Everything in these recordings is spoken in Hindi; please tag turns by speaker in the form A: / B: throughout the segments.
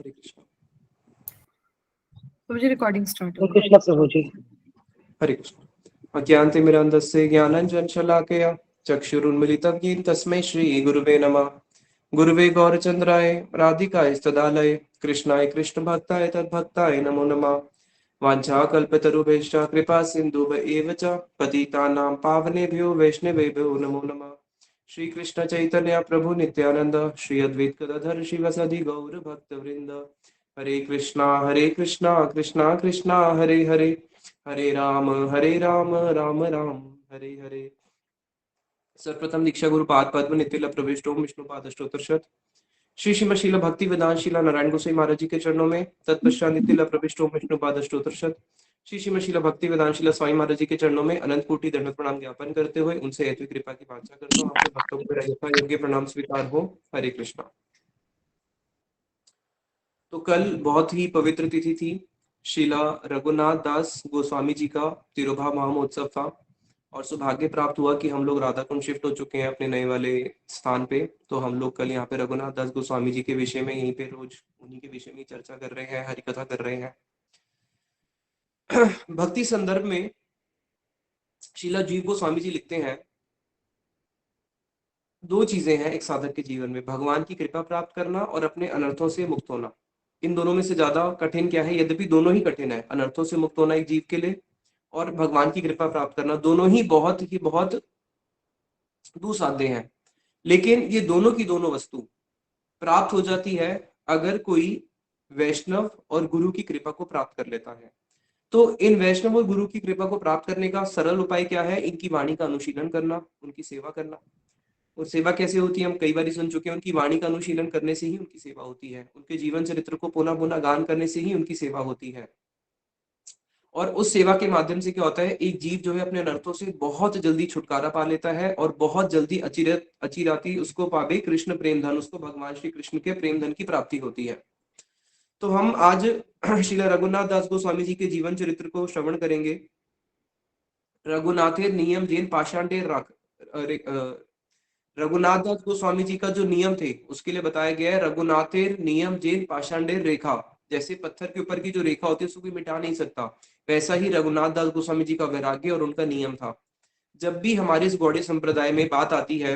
A: हरे कृष्ण।
B: तो मुझे रिकॉर्डिंग स्टार्ट हो
C: कृष्ण प्रभु जी।
A: हरे कृष्ण। अज्ञानतिमिरान्धस्य ज्ञानाञ्जनशलाकया चक्षुरुन्मिलितं येन तस्मै श्रीगुरुवे नमः। गुरुवे गौरचन्द्राय राधिकाय तदालये कृष्णाय कृष्णभक्ताय तद्भक्ताय नमो नमः। वाञ्छाकल्पतरुभ्यश्च कृपा सिन्धुभ एव च पतितानां पावनेभ्यो वैष्णवेभ्यो नमो नमः। श्री कृष्ण चैतन्य प्रभु नित्यानंद श्री अद्वैत गदाधर शिवसदि गौर भक्तवृंद। हरे कृष्णा कृष्णा कृष्णा हरे हरे, हरे राम राम राम हरे हरे। सर्वप्रथम दीक्षा गुरु पाद पद्म नितिल प्रविष्टो विष्णु पाद अष्टोत्तरशत श्री श्रीमशील भक्ति वेदांत शीला नारायण गोसाई महाराज जी के चरणों में, तत्पश्चात नितिल प्रविष्टो विष्णु पाद अष्टोत्तरशत श्री श्रीमशील भक्ति वेदांत शीला स्वामी महाराज जी के चरणों में अनंत कोटि दंडवत प्रणाम ज्ञापन करते हुए उनसे ऐसी कृपा की वांछा करता हूँ आपके भक्तों को मेरा यथा योग्य प्रणाम स्वीकार हो। हरे कृष्णा। तो कल बहुत ही पवित्र तिथि थी। शीला रघुनाथ दास गोस्वामी जी का तिरुभाव महामहोत्सव था और सौभाग्य प्राप्त हुआ कि हम लोग राधा कुंड शिफ्ट हो चुके हैं अपने नए वाले स्थान पे। तो हम लोग कल यहाँ पे रघुनाथ दास गोस्वामी जी के विषय में यहीं पे रोज उन्हीं के विषय में चर्चा कर रहे हैं, हरि कथा कर रहे हैं। भक्ति संदर्भ में शीला जीव गोस्वामी जी लिखते हैं, दो चीजें हैं एक साधक के जीवन में, भगवान की कृपा प्राप्त करना और अपने अनर्थों से मुक्त होना। इन दोनों में से ज्यादा कठिन क्या है? यद्यपि दोनों ही कठिन है, अनर्थों से मुक्त होना एक जीव के लिए और भगवान की कृपा प्राप्त करना, दोनों ही बहुत दुसाध्य हैं। लेकिन ये दोनों की दोनों वस्तु प्राप्त हो जाती है अगर कोई वैष्णव और गुरु की कृपा को प्राप्त कर लेता है। तो इन वैष्णव और गुरु की कृपा को प्राप्त करने का सरल उपाय क्या है? इनकी वाणी का अनुशीलन करना, उनकी सेवा करना। और सेवा कैसे होती है हम कई बार सुन चुके हैं, उनकी वाणी का अनुशीलन करने से ही उनकी सेवा होती है, उनके जीवन चरित्र को पुनः पुनः गान करने से ही उनकी सेवा होती है। और उस सेवा के माध्यम से क्या होता है, एक जीव जो है अपने अनर्थों से बहुत जल्दी छुटकारा पा लेता है और बहुत जल्दी अचिराती उसको पावे कृष्ण प्रेम धन, उसको भगवान श्री कृष्ण के प्रेम धन की प्राप्ति होती है। तो हम आज श्रील रघुनाथ दास गोस्वामी जी के जीवन चरित्र को श्रवण करेंगे। रघुनाथेर नियम जेन पाषाणेर राख, रघुनाथ दास गोस्वामी जी का जो नियम थे उसके लिए बताया गया है, रघुनाथेर नियम जेन पाषाणेर रेखा। जैसे पत्थर के ऊपर की जो रेखा होती है उसको कोई मिटा नहीं सकता, वैसा ही रघुनाथ दास गोस्वामी जी का वैराग्य और उनका नियम था। जब भी हमारे इस गौड़ीय संप्रदाय में बात आती है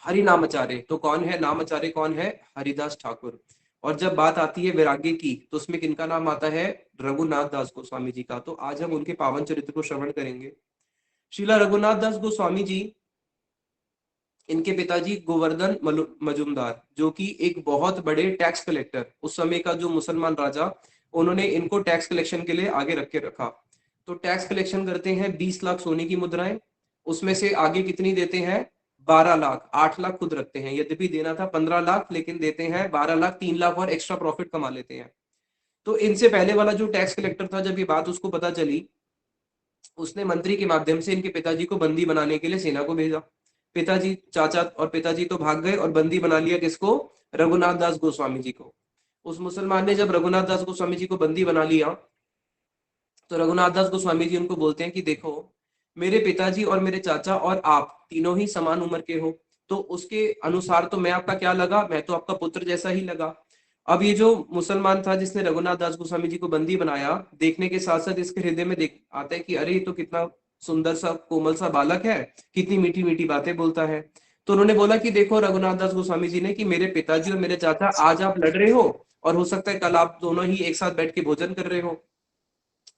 A: हरि नामाचार्य, तो कौन है नामाचार्य? कौन है? हरिदास ठाकुर। और जब बात आती है वैराग्य की तो उसमें किनका नाम आता है? रघुनाथ दास गोस्वामी जी का। तो आज हम उनके पावन चरित्र को श्रवण करेंगे। श्रीला रघुनाथ दास गोस्वामी जी, इनके पिताजी गोवर्धन मजुमदार, जो कि एक बहुत बड़े टैक्स कलेक्टर, उस समय का जो मुसलमान राजा, उन्होंने इनको टैक्स कलेक्शन के लिए आगे रखा। तो टैक्स कलेक्शन करते हैं 20 लाख सोने की मुद्राएं, उसमें से आगे कितनी देते हैं? 12 लाख। 8 लाख खुद रखते हैं, यद्यपि देना था 15 लाख लेकिन देते हैं 12 लाख, 3 लाख और एक्स्ट्रा प्रॉफिट कमा लेते हैं। तो इनसे पहले वाला जो टैक्स कलेक्टर था, जब ये बात उसको पता चली, उसने मंत्री के माध्यम से इनके पिताजी को बंदी बनाने के लिए सेना को भेजा। पिताजी, चाचा और पिताजी तो भाग गए और बंदी बना लिया किसको? रघुनाथ दास गोस्वामी जी को। उस मुसलमान ने जब रघुनाथ दास गोस्वामी जी को बंदी बना लिया तो रघुनाथ दास गोस्वामी जी उनको बोलते हैं कि देखो, मेरे पिताजी और मेरे चाचा और आप तीनों ही समान उम्र के हो, तो उसके अनुसार तो मैं आपका क्या लगा? मैं तो आपका पुत्र जैसा ही लगा। अब ये जो मुसलमान था जिसने रघुनाथ दास गोस्वामी जी को बंदी बनाया, देखने के साथ साथ इसके हृदय में देख आता है कि अरे ये तो कितना सुंदर सा कोमल सा बालक है, कितनी मीठी मीठी बातें बोलता है। तो उन्होंने बोला कि देखो रघुनाथ दास गोस्वामी जी ने, कि मेरे पिताजी और मेरे चाचा आज आप लड़ रहे हो और हो सकता है कल आप दोनों ही एक साथ बैठ के भोजन कर रहे हो,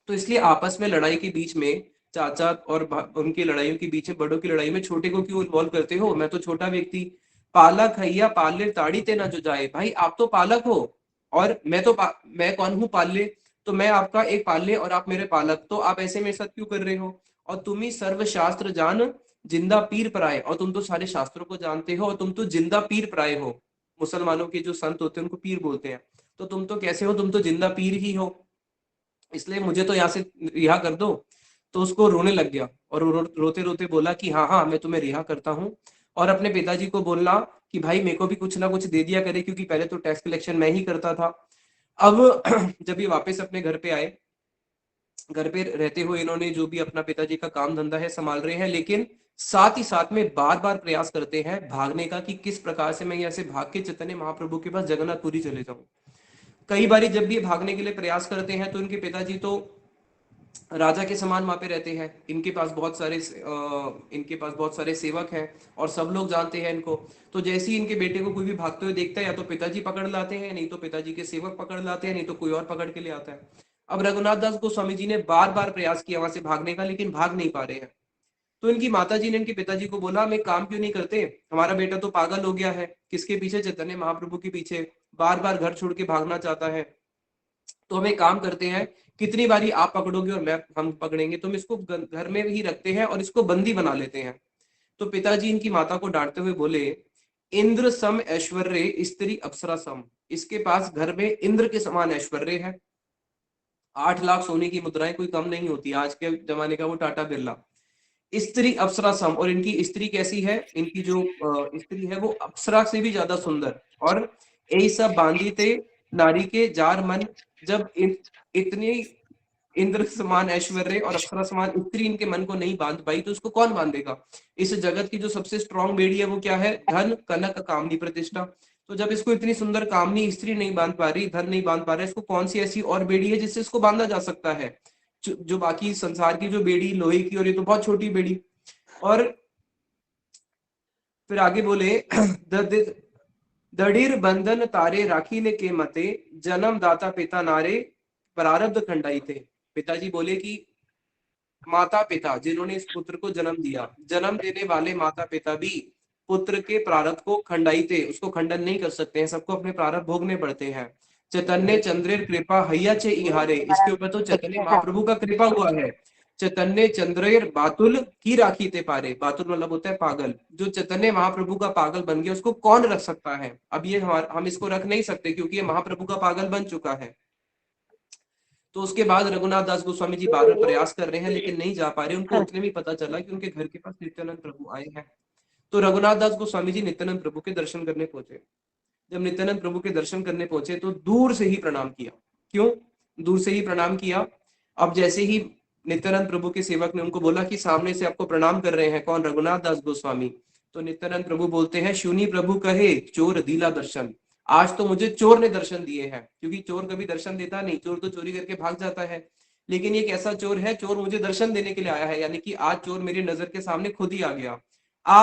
A: तो इसलिए आपस में लड़ाई के बीच में, चाचा और उनकी लड़ाइयों के बीच में, बड़ों की लड़ाई में छोटे को क्यों इन्वॉल्व करते हो? मैं तो छोटा व्यक्ति, पालक हैया पाले ताड़ी ते ना जो जाए। भाई आप तो पालक हो और मैं कौन हूँ पालने? तो मैं आपका एक पालने और आप मेरे पालक, तो आप ऐसे मेरे साथ क्यों कर रहे हो? और तुम ही सर्व शास्त्र जान जिंदा पीर पराए, और तुम तो सारे शास्त्रों को जानते हो और तुम तो जिंदा पीर पराए हो। मुसलमानों के जो संत होते हैं उनको पीर बोलते हैं। तो तुम तो कैसे हो? तुम तो जिंदा पीर ही हो, इसलिए मुझे तो यहाँ से रिहा कर दो। तो उसको रोने लग गया और रोते रोते बोला कि हाँ हाँ मैं तुम्हें रिहा करता हूँ। और अपने पिताजी को बोलना कि भाई मेरे को भी कुछ ना कुछ दे दिया करे, क्योंकि पहले तो टैक्स कलेक्शन मैं ही करता था। अब जब ये वापस अपने घर पे आए, घर पे रहते हुए इन्होंने जो भी अपना पिताजी का काम धंधा है संभाल रहे हैं, लेकिन साथ ही साथ में बार बार प्रयास करते हैं भागने का कि किस प्रकार से मैं यहाँ से भाग के चैतन्य महाप्रभु के पास जगन्नाथपुरी चले जाऊं। कई बारी जब ये भागने के लिए प्रयास करते हैं तो इनके पिताजी तो राजा के समान वहां पे रहते हैं, इनके पास बहुत सारे सेवक हैं और सब लोग जानते हैं इनको। तो जैसे ही इनके बेटे को कोई भी भागते हुए देखता है या तो पिताजी पकड़ लाते हैं, नहीं तो पिताजी के सेवक पकड़ लाते हैं, नहीं तो कोई और पकड़ के ले आता है। अब रघुनाथ दास गोस्वामी जी ने बार बार प्रयास किया वहां से भागने का, लेकिन भाग नहीं पा रहे हैं। तो इनकी माता जी ने इनके पिताजी को बोला, मैं काम क्यों नहीं करते, हमारा बेटा तो पागल हो गया है, किसके पीछे, चैतन्य महाप्रभु के पीछे, बार बार घर छोड़ के भागना चाहता है। तो हम एक काम करते हैं, कितनी बारी आप पकड़ोगे और हम पकड़ेंगे, तुम इसको घर में ही रखते हैं और इसको बंदी बना लेते हैं। तो पिताजी इनकी माता को डांटते हुए बोले, इंद्र सम ऐश्वर्य स्त्री अप्सरा सम, इसके पास घर में इंद्र के समान ऐश्वर्य है, 8 लाख सोने की मुद्राएं कोई कम नहीं होती, आज के जमाने का वो टाटा बिरला। स्त्री अप्सरा सम, और इनकी स्त्री कैसी है, इनकी जो स्त्री है वो अप्सरा से भी ज्यादा सुंदर। और यही सब बांधी थे नारी के जार मन, जब इतनी इंद्र समान ऐश्वर्य और अप्सरा समान स्त्री इनके मन को नहीं बांध पाई, तो इसको कौन बांधेगा। इस जगत की जो सबसे स्ट्रॉन्ग बेड़ी है वो क्या है, धन कनक कामनी प्रतिष्ठा। तो जब इसको इतनी सुंदर कामनी स्त्री नहीं बांध पा रही, धन नहीं बांध पा रहा, इसको कौन सी ऐसी और बेड़ी है जिससे इसको बांधा जा सकता है। जो बाकी संसार की जो बेड़ी लोहे की, और ये तो बहुत छोटी बेड़ी। और फिर आगे बोले, दृढ़ बंधन तारे राखीले के मते, जन्म दाता पिता नारे प्रारब्ध खंडाई थे। पिताजी बोले कि माता पिता जिन्होंने इस पुत्र को जन्म दिया, जन्म देने वाले माता पिता भी पुत्र के प्रारब्ध को खंडाई थे, उसको खंडन नहीं कर सकते हैं, सबको अपने प्रारब्ध भोगने पड़ते हैं। चैतन्य चंद्रेर कृपा हैया चे इहारे, इसके ऊपर तो चैतन्य महाप्रभु का कृपा हुआ है। चैतन्य चंद्रेर बातुल की राखी ते पारे, बातुल मतलब होता है पागल, जो चैतन्य महाप्रभु का पागल बन गया उसको कौन रख सकता है। अब ये हम इसको रख नहीं सकते क्योंकि ये महाप्रभु का पागल बन चुका है। तो उसके बाद रघुनाथ दास गोस्वामी जी बार बार प्रयास कर रहे हैं लेकिन नहीं जा पा रहे। उनको उतने में पता चला कि उनके घर के पास नित्यानंद प्रभु आए हैं। तो रघुनाथ दास गोस्वामी जी नित्यानंद प्रभु के दर्शन करने पहुंचे। जब नित्यानंद प्रभु के दर्शन करने पहुंचे तो दूर से ही प्रणाम किया। क्यों दूर से ही प्रणाम किया? अब जैसे ही नित्यानंद प्रभु के सेवक ने उनको बोला कि सामने से आपको प्रणाम कर रहे हैं, कौन, रघुनाथ दास गोस्वामी। तो नित्यानंद प्रभु बोलते हैं, शूनी प्रभु कहे चोर दीला दर्शन, आज तो मुझे चोर ने दर्शन दिए हैं। क्योंकि चोर कभी दर्शन देता नहीं, चोर तो चोरी करके भाग जाता है, लेकिन ये कैसा चोर है, चोर मुझे दर्शन देने के लिए आया है, यानी कि आज चोर मेरी नजर के सामने खुद ही आ गया। आ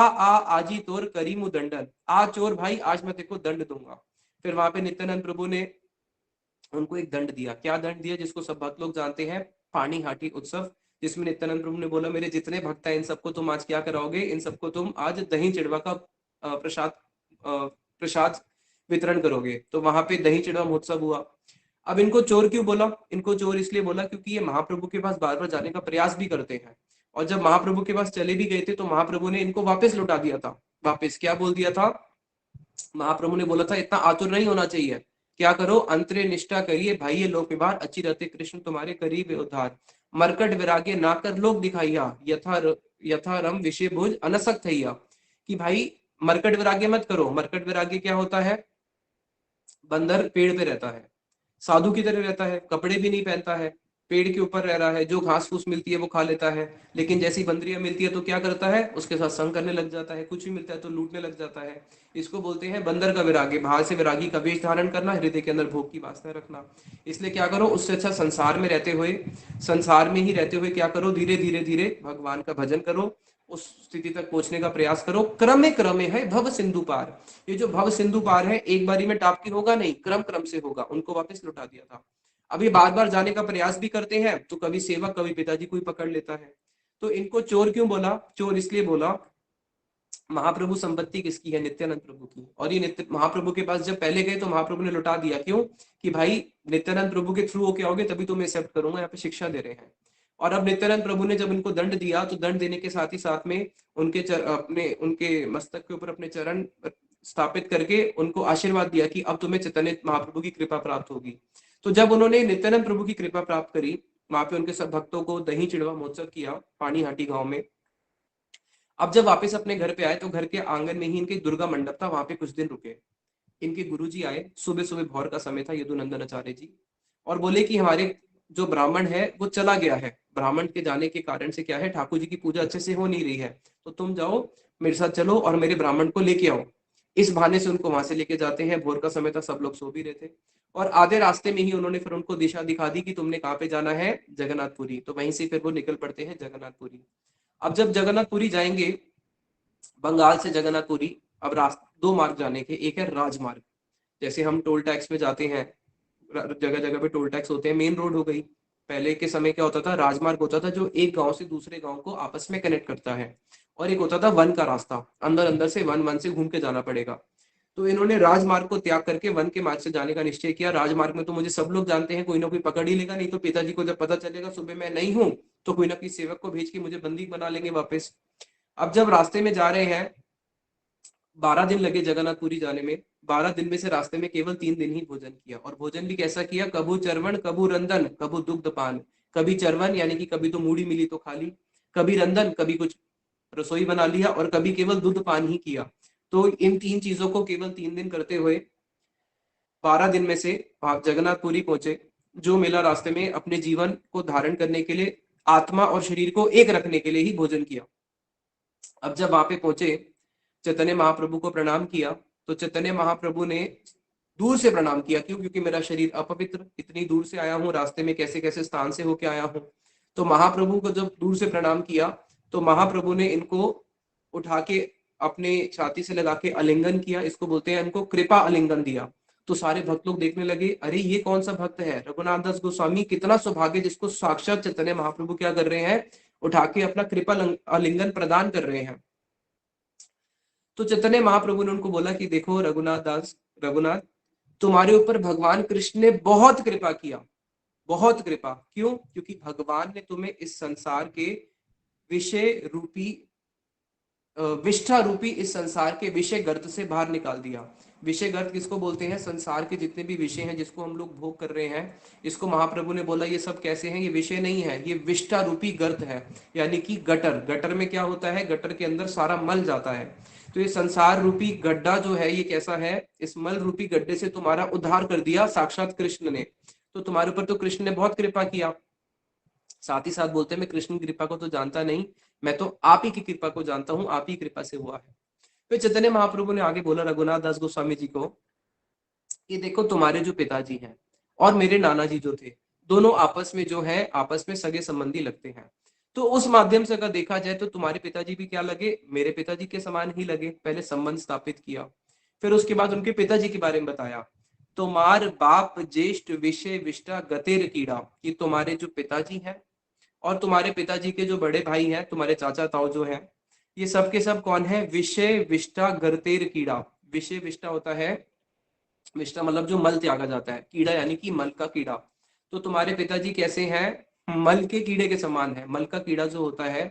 A: आजी तोर करीमु दंडन, आ चोर भाई आज मैं तेरे को दंड दूंगा। फिर वहां पे नित्यानंद प्रभु ने उनको एक दंड दिया। क्या दंड दिया? जिसको सब भक्त लोग जानते हैं, पानी हाटी उत्सव, जिसमें नित्यानंद प्रभु ने बोला, मेरे जितने भक्त हैं इन सबको तुम आज क्या कराओगे, इन सबको तुम आज दही चिड़वा का प्रसाद वितरण करोगे। तो वहां पे दही चिड़वा महोत्सव हुआ। अब इनको चोर क्यों बोला? इनको चोर इसलिए बोला क्योंकि ये महाप्रभु के पास बार बार जाने का प्रयास भी करते हैं, और जब महाप्रभु के पास चले भी गए थे तो महाप्रभु ने इनको वापस लौटा दिया था। वापस क्या बोल दिया था? महाप्रभु ने बोला था, इतना आतुर नहीं होना चाहिए, क्या करो, अंतरे निष्ठा करिए भाई, ये लोक विवाह अच्छी रहते, कृष्ण तुम्हारे करीब उद्धार, मरकट विरागे ना कर लोग दिखाइया, यथा रम विषय भोज अनसक थैया। कि भाई मरकट विरागे मत करो। मरकट विरागे क्या होता है? बंदर पेड़ पे रहता है, साधु की तरह रहता है, कपड़े भी नहीं पहनता है, पेड़ के ऊपर रह रहा है, जो घास फूस मिलती है वो खा लेता है। लेकिन जैसी बंदरियां मिलती है तो क्या करता है? उसके साथ संग करने लग जाता है, कुछ भी मिलता है तो लूटने लग जाता है। इसको बोलते हैं बंदर का विरागी। बाहर से विरागी का वेश धारण करना, हृदय के अंदर भोग की वासना रखना। इसलिए क्या करो, उससे अच्छा संसार में रहते हुए, संसार में ही रहते हुए क्या करो, धीरे धीरे धीरे भगवान का भजन करो, उस स्थिति तक पहुंचने का प्रयास करो। क्रमे क्रमे है भव सिंधु पार, ये जो भव सिंधु पार है एक बारी में टाप के होगा नहीं, क्रम क्रम से होगा। उनको वापस लौटा दिया था। अभी बार बार जाने का प्रयास भी करते हैं तो कभी सेवक कभी पिताजी कोई पकड़ लेता है। तो इनको चोर क्यों बोला? चोर इसलिए बोला, महाप्रभु संपत्ति किसकी है? नित्यानंद प्रभु की। और ये नित्य महाप्रभु के पास जब पहले गए तो महाप्रभु ने लौटा दिया। क्यों? कि भाई नित्यानंद प्रभु के थ्रू होके आओगे तभी तुम्हें एक्सेप्ट करूंगा, यहाँ पे शिक्षा दे रहे हैं। और अब नित्यानंद प्रभु ने जब इनको दंड दिया तो दंड देने के साथ ही साथ में उनके मस्तक के ऊपर अपने चरण स्थापित करके उनको आशीर्वाद दिया कि अब तुम्हें चैतन्य महाप्रभु की कृपा प्राप्त होगी। तो जब उन्होंने नित्यानंद प्रभु की कृपा प्राप्त करी, वहां पे उनके सब भक्तों को दही चिड़वा महोत्सव किया पानी हाटी गांव में। अब जब वापस अपने घर पे आए तो घर के आंगन में ही इनके दुर्गा मंडप था, वहां पे कुछ दिन रुके। इनके गुरुजी आए, सुबह सुबह भोर का समय था, यदुनंदन आचार्य जी, और बोले कि हमारे जो ब्राह्मण है वो चला गया है, ब्राह्मण के जाने के कारण से क्या है, ठाकुर जी की पूजा अच्छे से हो नहीं रही है, तो तुम जाओ, मेरे साथ चलो और मेरे ब्राह्मण को लेके आओ। इस बहाने से उनको वहां से लेके जाते हैं। भोर का समय था, सब लोग सो भी रहे थे, और आधे रास्ते में ही उन्होंने फिर उनको दिशा दिखा दी कि तुमने कहाँ पे जाना है, जगन्नाथपुरी। तो वहीं से फिर वो निकल पड़ते हैं जगन्नाथपुरी। अब जब जगन्नाथपुरी जाएंगे, बंगाल से जगन्नाथपुरी, अब रास्ते दो मार्ग जाने के, एक है राजमार्ग, जैसे हम टोल टैक्स पे जाते हैं, जगह जगह पे टोल टैक्स होते हैं, मेन रोड हो गई। पहले के समय क्या होता था, राजमार्ग होता था जो एक गांव से दूसरे गांव को आपस में कनेक्ट करता है, और एक होता था वन का रास्ता, अंदर अंदर से वन वन से घूम के जाना पड़ेगा। तो इन्होंने राजमार्ग को त्याग करके वन के मार्ग से जाने का निश्चय किया। राजमार्ग में तो मुझे सब लोग जानते हैं, कोई ना कोई पकड़ ही लेगा, नहीं तो पिताजी को जब पता चलेगा सुबह मैं नहीं हूं, तो कोई ना कोई सेवक को भेज के मुझे बंदी बना लेंगे वापस। अब जब रास्ते में जा रहे हैं, 12 दिन लगे जगन्नाथपुरी जाने में। 12 दिन में से रास्ते में केवल 3 दिन ही भोजन किया, और भोजन भी कैसा किया, कभू चरवण कभू रंदन कभू दुग्ध पान। कभी चरवण यानी कि कभी तो मूढ़ी मिली तो खा ली, कभी रंदन कभी कुछ रसोई बना लिया, और कभी केवल दूध पान ही किया। तो इन 3 चीजों को केवल 3 दिन करते हुए 12 दिन में से आप जगन्नाथपुरी पहुंचे, जो मिला रास्ते में अपने जीवन को धारण करने के लिए, आत्मा और शरीर को एक रखने के लिए ही भोजन किया। अब जब वहां पे पहुंचे, चैतन्य महाप्रभु को प्रणाम किया, तो चैतन्य महाप्रभु ने दूर से प्रणाम किया। क्यों? क्योंकि मेरा शरीर अपवित्र, इतनी दूर से आया हूँ, रास्ते में कैसे कैसे स्थान से होके आया हूँ। तो महाप्रभु को जब दूर से प्रणाम किया, तो महाप्रभु ने इनको उठा के अपने छाती से लगा के आलिंगन किया, इसको बोलते हैं, इनको कृपा आलिंगन दिया। तो सारे भक्त लोग देखने लगे, अरे ये कौन सा भक्त है, रघुनाथ दास गोस्वामी, कितना सौभाग्य जिसको साक्षात चैतन्य महाप्रभु क्या कर रहे हैं, उठा के अपना कृपा आलिंगन प्रदान कर रहे हैं। तो चैतन्य महाप्रभु ने उनको बोला कि देखो रघुनाथ दास, रघुनाथ, तुम्हारे ऊपर भगवान कृष्ण ने बहुत कृपा किया, बहुत कृपा। क्यों? क्योंकि भगवान ने तुम्हें इस संसार के विषय रूपी, विष्ठा रूपी इस संसार के विषय गर्त से बाहर निकाल दिया। विषय गर्त किसको बोलते हैं? संसार के जितने भी विषय हैं जिसको हम लोग भोग कर रहे हैं, इसको महाप्रभु ने बोला ये सब कैसे हैं, ये विषय नहीं है, ये विष्ठा रूपी गर्त है, यानी कि गटर। गटर में क्या होता है, गटर के अंदर सारा मल जाता है। तो ये संसार रूपी गड्ढा जो है, ये कैसा है, इस मल रूपी गड्ढे से तुम्हारा उद्धार कर दिया साक्षात कृष्ण ने। तो तुम्हारे ऊपर तो कृष्ण ने बहुत कृपा किया। साथ ही साथ बोलते हैं, मैं कृष्ण की कृपा को तो जानता नहीं, मैं तो आप ही की कृपा को जानता हूं, आप ही कृपा से हुआ है। फिर चैतन्य महाप्रभु ने आगे बोला रघुनाथ दास गोस्वामी जी को कि देखो तुम्हारे जो पिताजी हैं और मेरे नाना जी जो थे, दोनों आपस में जो है, आपस में सगे संबंधी लगते हैं। तो उस माध्यम से अगर देखा जाए तो तुम्हारे पिताजी भी क्या लगे, मेरे पिताजी के समान ही लगे। पहले संबंध स्थापित किया, फिर उसके बाद उनके पिताजी के बारे में बताया। तुम्हार बाप ज्येष्ठ विषय विष्टा गतेर कीड़ा, कि तुम्हारे जो पिताजी हैं और तुम्हारे पिताजी के जो बड़े भाई हैं, तुम्हारे चाचा ताऊ जो हैं, ये सब के सब कौन है, विषय विष्टा गर्तेर कीड़ा। विषय विष्टा होता है, विष्टा मतलब जो मल त्यागा जाता है, कीड़ा यानी कि मल का कीड़ा। तो तुम्हारे पिताजी कैसे हैं, मल के कीड़े के समान है। मल का कीड़ा जो होता है,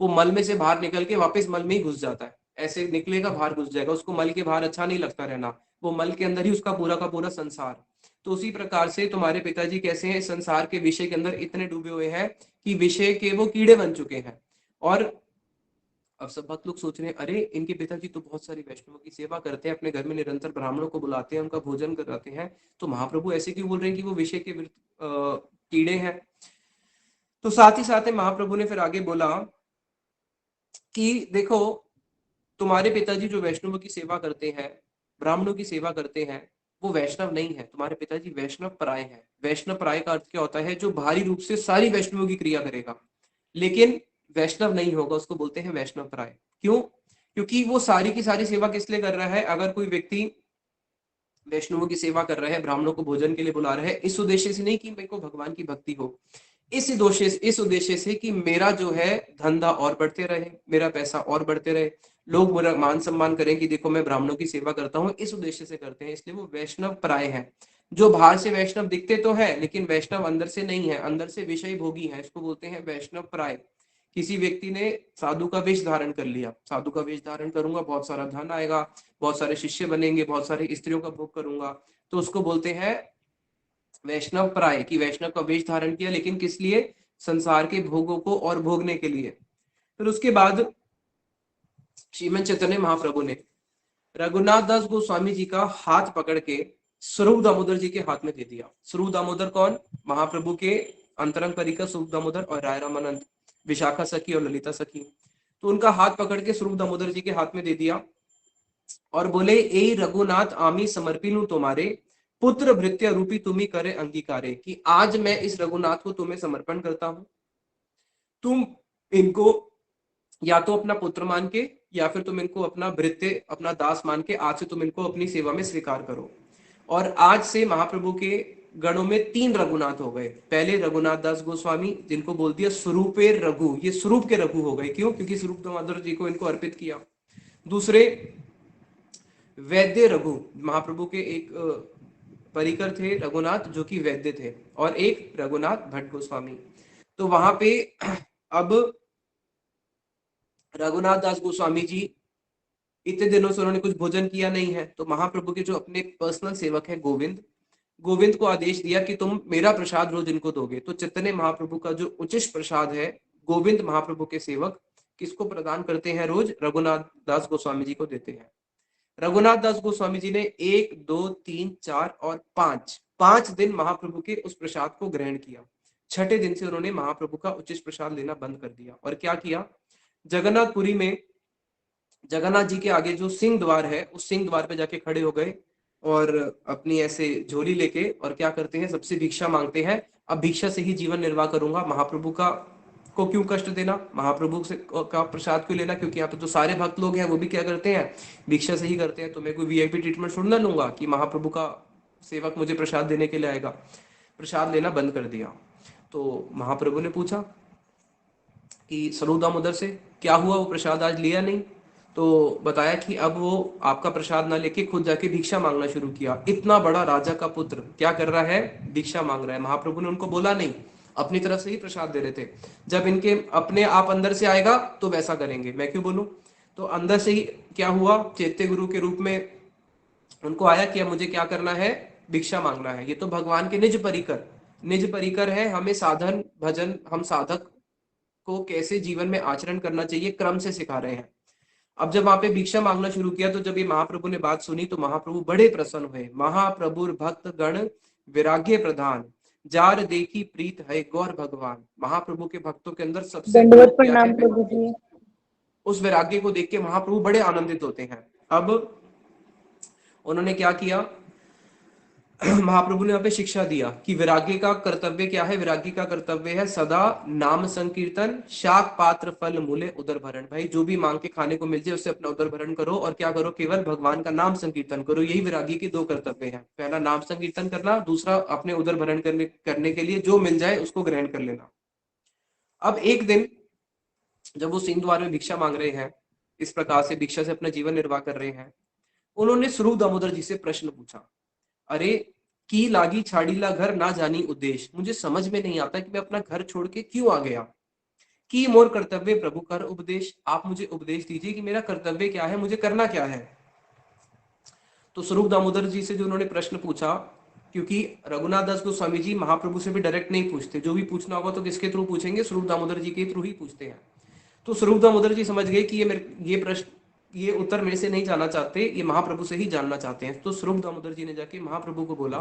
A: वो मल में से बाहर निकल के वापस मल में ही घुस जाता है, ऐसे निकलेगा बाहर घुस जाएगा, उसको मल के बाहर अच्छा नहीं लगता रहना, वो मल के अंदर ही उसका पूरा का पूरा संसार। तो उसी प्रकार से तुम्हारे पिताजी कैसे हैं, संसार के विषय के अंदर इतने डूबे हुए हैं कि विषय के वो कीड़े बन चुके हैं। और अब सब भक्त लोग सोच रहे हैं, अरे इनके पिताजी तो बहुत सारी वैष्णवों की सेवा करते हैं, अपने घर में निरंतर ब्राह्मणों को बुलाते हैं, उनका भोजन कराते हैं, तो महाप्रभु ऐसे क्यों बोल रहे हैं कि वो विषय के कीड़े हैं। तो साथ ही साथ महाप्रभु ने फिर आगे बोला कि देखो तुम्हारे पिताजी जो वैष्णवों की सेवा करते हैं, ब्राह्मणों की सेवा करते हैं, वो वैष्णव नहीं है, तुम्हारे पिताजी वैष्णव पराय हैं। वैष्णव पराय का अर्थ क्या होता है, जो भारी रूप से सारी वैष्णवों की क्रिया करेगा लेकिन वैष्णव नहीं होगा, उसको बोलते हैं वैष्णव पराय। क्यों? क्योंकि वो सारी की सारी सेवा किस लिए कर रहा है, अगर कोई व्यक्ति वैष्णवों की सेवा कर रहा है, ब्राह्मणों को भोजन के लिए बुला रहा है, इस उद्देश्य से नहीं कि मेरे को भगवान की भक्ति हो, इस उद्देश्य से कि मेरा जो है धंधा और बढ़ते रहे, मेरा पैसा और बढ़ते रहे, लोग मेरा मान सम्मान करें कि देखो मैं ब्राह्मणों की सेवा करता हूँ, इस उद्देश्य से करते हैं, इसलिए वो वैष्णव पराय है। जो बाहर से वैष्णव दिखते तो है लेकिन वैष्णव अंदर से नहीं है, अंदर से विषय भोगी है, इसको बोलते हैं वैष्णव पराय। किसी व्यक्ति ने साधु का वेश धारण कर लिया, साधु का वेश धारण करूंगा बहुत सारा धन आएगा, बहुत सारे शिष्य बनेंगे, बहुत सारे स्त्रियों का भोग करूंगा, तो उसको बोलते हैं वैष्णव पराय, कि वैष्णव का वेश धारण किया लेकिन किस लिए, संसार के भोगों को और भोगने के लिए। फिर उसके बाद श्रीमद चैतन्य महाप्रभु ने रघुनाथ दास गोस्वामी जी का हाथ पकड़ के स्वरूप दामोदर जी के हाथ में दे दिया। स्वरूप दामोदर कौन, महाप्रभु के अंतरंग परिकर स्वरूप दामोदर और राय रामानंद, विशाखा सखी और ललिता सखी। तो उनका हाथ पकड़ के स्वरूप दामोदर जी के हाथ में दे दिया और बोले, ए रघुनाथ आमी समर्पिनु तुम्हारे, पुत्र भृत्य रूपी तुम्ही करे अंगीकारे, कि आज मैं इस रघुनाथ को तुम्हें समर्पण करता हूं, तुम इनको या तो अपना पुत्र मान के या फिर तुम इनको अपना भृत्य, अपना दास मान के आज से तुम इनको अपनी सेवा में स्वीकार करो। और आज से महाप्रभु के गणों में 3 रघुनाथ हो गए। पहले रघुनाथ दास गोस्वामी, जिनको बोल दिया स्वरूपेर रघु, ये स्वरूप के रघु हो गए। क्यों? क्योंकि स्वरूप दामोदर जी को इनको अर्पित किया। दूसरे वैद्य रघु, महाप्रभु के एक परिकर थे रघुनाथ जो कि वैद्य थे, और एक रघुनाथ भट्ट गोस्वामी। तो वहां पे अब रघुनाथ दास गोस्वामी जी, इतने दिनों से उन्होंने कुछ भोजन किया नहीं है, तो महाप्रभु के जो अपने पर्सनल सेवक है गोविंद, गोविंद को आदेश दिया कि तुम मेरा प्रसाद रोज इनको दोगे। तो चैतन्य महाप्रभु का जो उचिष्ट प्रसाद है, गोविंद महाप्रभु के सेवक किसको प्रदान करते हैं? रोज रघुनाथ दास गोस्वामी जी को देते हैं। रघुनाथ दास गोस्वामी जी ने 1, 2, 3, 4 और 5 दिन महाप्रभु के उस प्रसाद को ग्रहण किया। छठे दिन से उन्होंने महाप्रभु का उचिष्ट प्रसाद लेना बंद कर दिया। और क्या किया? जगन्नाथपुरी में जगन्नाथ जी के आगे जो सिंह द्वार है, उस सिंह द्वार पे जाके खड़े हो गए और अपनी ऐसे झोली लेके, और क्या करते हैं? सबसे भिक्षा मांगते हैं। अब भिक्षा से ही जीवन निर्वाह करूंगा, महाप्रभु का को क्यों कष्ट देना, महाप्रभु से का प्रसाद क्यों लेना? क्योंकि यहाँ पे जो सारे भक्त लोग हैं वो भी क्या करते हैं? भिक्षा से ही करते हैं। तो मैं कोई वीआईपी ट्रीटमेंट थोड़ी ना लूंगा कि महाप्रभु का सेवक मुझे प्रसाद देने के लिए आएगा। प्रसाद लेना बंद कर दिया। तो महाप्रभु ने पूछा कि स्वरूप दामोदर से क्या हुआ, वो प्रसाद आज लिया नहीं? तो बताया कि अब वो आपका प्रसाद ना लेके खुद जाके भिक्षा मांगना शुरू किया। इतना बड़ा राजा का पुत्र क्या कर रहा है? भिक्षा मांग रहा है। महाप्रभु ने उनको बोला नहीं, अपनी तरफ से ही प्रसाद दे रहे थे। जब इनके अपने आप अंदर से आएगा तो वैसा करेंगे, मैं क्यों बोलूं? तो अंदर से ही क्या हुआ? चैत्य गुरु के रूप में उनको आया कि अब मुझे क्या करना है? भिक्षा मांगना है। ये तो भगवान के निज परिकर है। हमें साधन भजन, हम साधक को कैसे जीवन में आचरण करना चाहिए, क्रम से सिखा रहे हैं। अब जब वहां पे भिक्षा मांगना शुरू किया, तो जब ये महाप्रभु ने बात सुनी तो महाप्रभु बड़े प्रसन्न हुए। महाप्रभु भक्त गण विराग्य प्रधान, जार देखी प्रीत है गौर भगवान। महाप्रभु के भक्तों के अंदर सबसे
B: दंडवत
A: क्या
B: प्रणाम
A: है?
B: प्रभु जी।
A: उस वैराग्य को देख के महाप्रभु बड़े आनंदित होते हैं। अब उन्होंने क्या किया? महाप्रभु ने यहाँ पे शिक्षा दिया कि विरागी का कर्तव्य क्या है? विरागी का कर्तव्य है सदा नाम संकीर्तन, शाक पात्र फल मूले उदर भरण। भाई जो भी मांग के खाने को मिल जाए उससे अपना उदर भरण करो, और क्या करो? केवल भगवान का नाम संकीर्तन करो। यही विरागी के 2 कर्तव्य हैं। पहला नाम संकीर्तन करना, दूसरा अपने उदर भरण करने के लिए जो मिल जाए उसको ग्रहण कर लेना। अब एक दिन जब वो सिंह द्वार में भिक्षा मांग रहे हैं, इस प्रकार से भिक्षा से अपना जीवन निर्वाह कर रहे हैं, उन्होंने स्वरूप दामोदर जी से प्रश्न पूछा, अरे की लागी छाड़ीला घर ना जानी उद्देश्य, मुझे समझ में नहीं आता कि मैं अपना घर छोड़ के क्यों आ गया। की मोर कर्तव्य प्रभु कर उपदेश, आप मुझे उपदेश दीजिए कि मेरा कर्तव्य क्या है, मुझे करना क्या है। तो स्वरूप दामोदर जी से जो उन्होंने प्रश्न पूछा, क्योंकि रघुनाथ दास गोस्वामी जी महाप्रभु से भी डायरेक्ट नहीं पूछते, जो भी पूछना होगा तो किसके थ्रू पूछेंगे? स्वरूप दामोदर जी के थ्रू ही पूछते हैं। तो स्वरूप दामोदर जी समझ गए कि ये प्रश्न, ये उत्तर मेरे से नहीं जानना चाहते, ये महाप्रभु से ही जानना चाहते हैं। तो स्वरूप दामोदर जी ने जाके महाप्रभु को बोला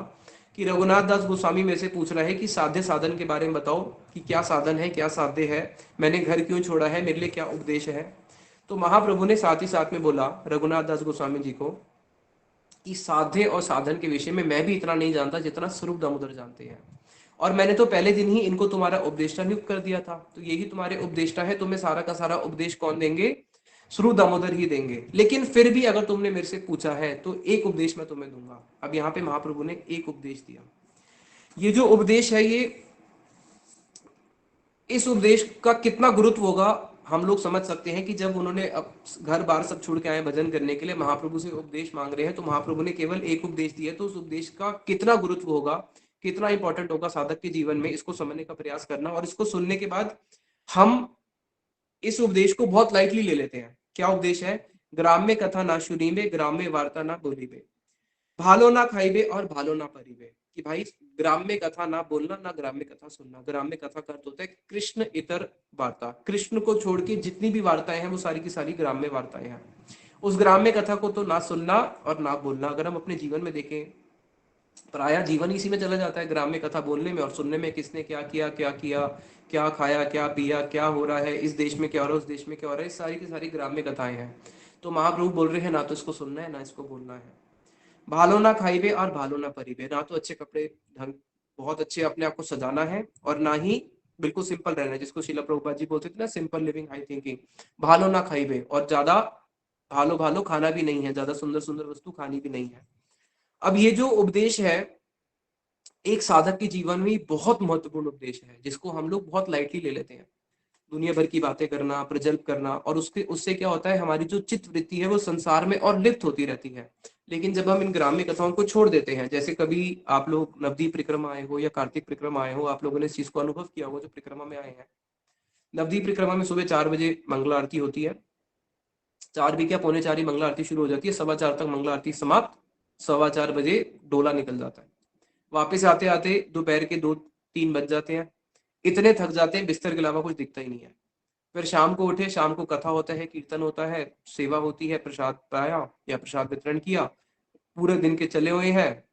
A: कि रघुनाथ दास गोस्वामी मेरे से पूछ रहा है कि साध्य साधन के बारे में बताओ, कि क्या साधन है, क्या साध्य है, मैंने घर क्यों छोड़ा है, मेरे लिए क्या उपदेश है। तो महाप्रभु ने साथ ही साथ में बोला रघुनाथ दास गोस्वामी जी को कि साध्य और साधन के विषय में मैं भी इतना नहीं जानता जितना स्वरूप दामोदर जानते हैं, और मैंने तो पहले दिन ही इनको तुम्हारा उपदेष्टा नियुक्त कर दिया था, तो यही तुम्हारे उपदेष्टा है। तुम्हें सारा का सारा उपदेश कौन देंगे? स्वरूप दामोदर ही देंगे। लेकिन फिर भी अगर तुमने मेरे से पूछा है तो एक उपदेश मैं तुम्हें दूंगा। अब यहाँ पे महाप्रभु ने एक उपदेश दिया। ये जो उपदेश है, ये इस उपदेश का कितना गुरुत्व होगा हम लोग समझ सकते हैं कि जब उन्होंने अब घर बार सब छोड़ के आए भजन करने के लिए, महाप्रभु से उपदेश मांग रहे हैं, तो महाप्रभु ने केवल एक उपदेश दिया, तो उस उपदेश का कितना गुरुत्व होगा, कितना इंपॉर्टेंट होगा साधक के जीवन में, इसको समझने का प्रयास करना। और इसको सुनने के बाद हम इस उपदेश को बहुत लाइटली ले लेते हैं। क्या उपदेश है? ग्राम्य कथा ना सुनीबे, ग्राम्य वार्ता ना बोलीबे, भालो ना खाइबे और भालो ना परिबे। कि भाई ग्राम्य कथा ना बोलना, ना ग्राम्य कथा सुनना। ग्राम्य कथा का अर्थ होता है कृष्ण इतर वार्ता, कृष्ण को छोड़ के जितनी भी वार्ताएं हैं वो सारी की सारी ग्राम्य वार्ताएं हैं। उस ग्राम्य कथा को तो ना सुनना और ना बोलना। अगर हम अपने जीवन में देखें, प्रायः जीवन इसी में चला जाता है, ग्राम्य कथा बोलने में और सुनने में, किसने क्या किया, क्या खाया, क्या पिया, क्या हो रहा है, इस देश में क्या हो रहा है, उस देश में क्या हो रहा है, इस सारी की सारी ग्राम्य कथाएं हैं। तो महाप्रभु बोल रहे हैं ना तो इसको सुनना है ना इसको बोलना है। भालो ना खाइबे और भालो ना परिबे, ना तो अच्छे कपड़े ढंग बहुत अच्छे अपने आप को सजाना है और ना ही बिल्कुल सिंपल रहना है, जिसको शिला प्रभुपाद जी बोलते थे ना, सिंपल लिविंग हाई थिंकिंग। भालो ना खाइबे, और ज्यादा भालो भालो खाना भी नहीं है, ज्यादा सुंदर सुंदर वस्तु खानी भी नहीं है। अब ये जो उपदेश है एक साधक के जीवन में बहुत महत्वपूर्ण उपदेश है, जिसको हम लोग बहुत लाइटली ले लेते हैं। दुनिया भर की बातें करना, प्रजल्प करना, और उसके उससे क्या होता है, हमारी जो चित्त वृत्ति है वो संसार में और लिप्त होती रहती है। लेकिन जब हम इन ग्राम्य कथाओं को छोड़ देते हैं, जैसे कभी आप लोग नवदीप परिक्रमा आए हो या कार्तिक परिक्रमा आए हो, आप लोगों ने इस चीज को अनुभव किया हो जो परिक्रमा में आए हैं। नवदीप परिक्रमा में सुबह 4 बजे मंगला आरती होती है, 4 भी क्या, पौने 4 ही मंगला आरती शुरू हो जाती है, 4:15 तक मंगला आरती समाप्त, 4:15 बजे डोला निकल जाता है। वापिस आते आते दोपहर के 2-3 बज जाते हैं, इतने थक जाते हैं बिस्तर के अलावा कुछ दिखता ही नहीं है। फिर शाम को उठे, शाम को कथा होता है, कीर्तन होता है, सेवा होती है, प्रसाद पाया या प्रसाद वितरण किया, पूरे दिन के चले हुए हैं।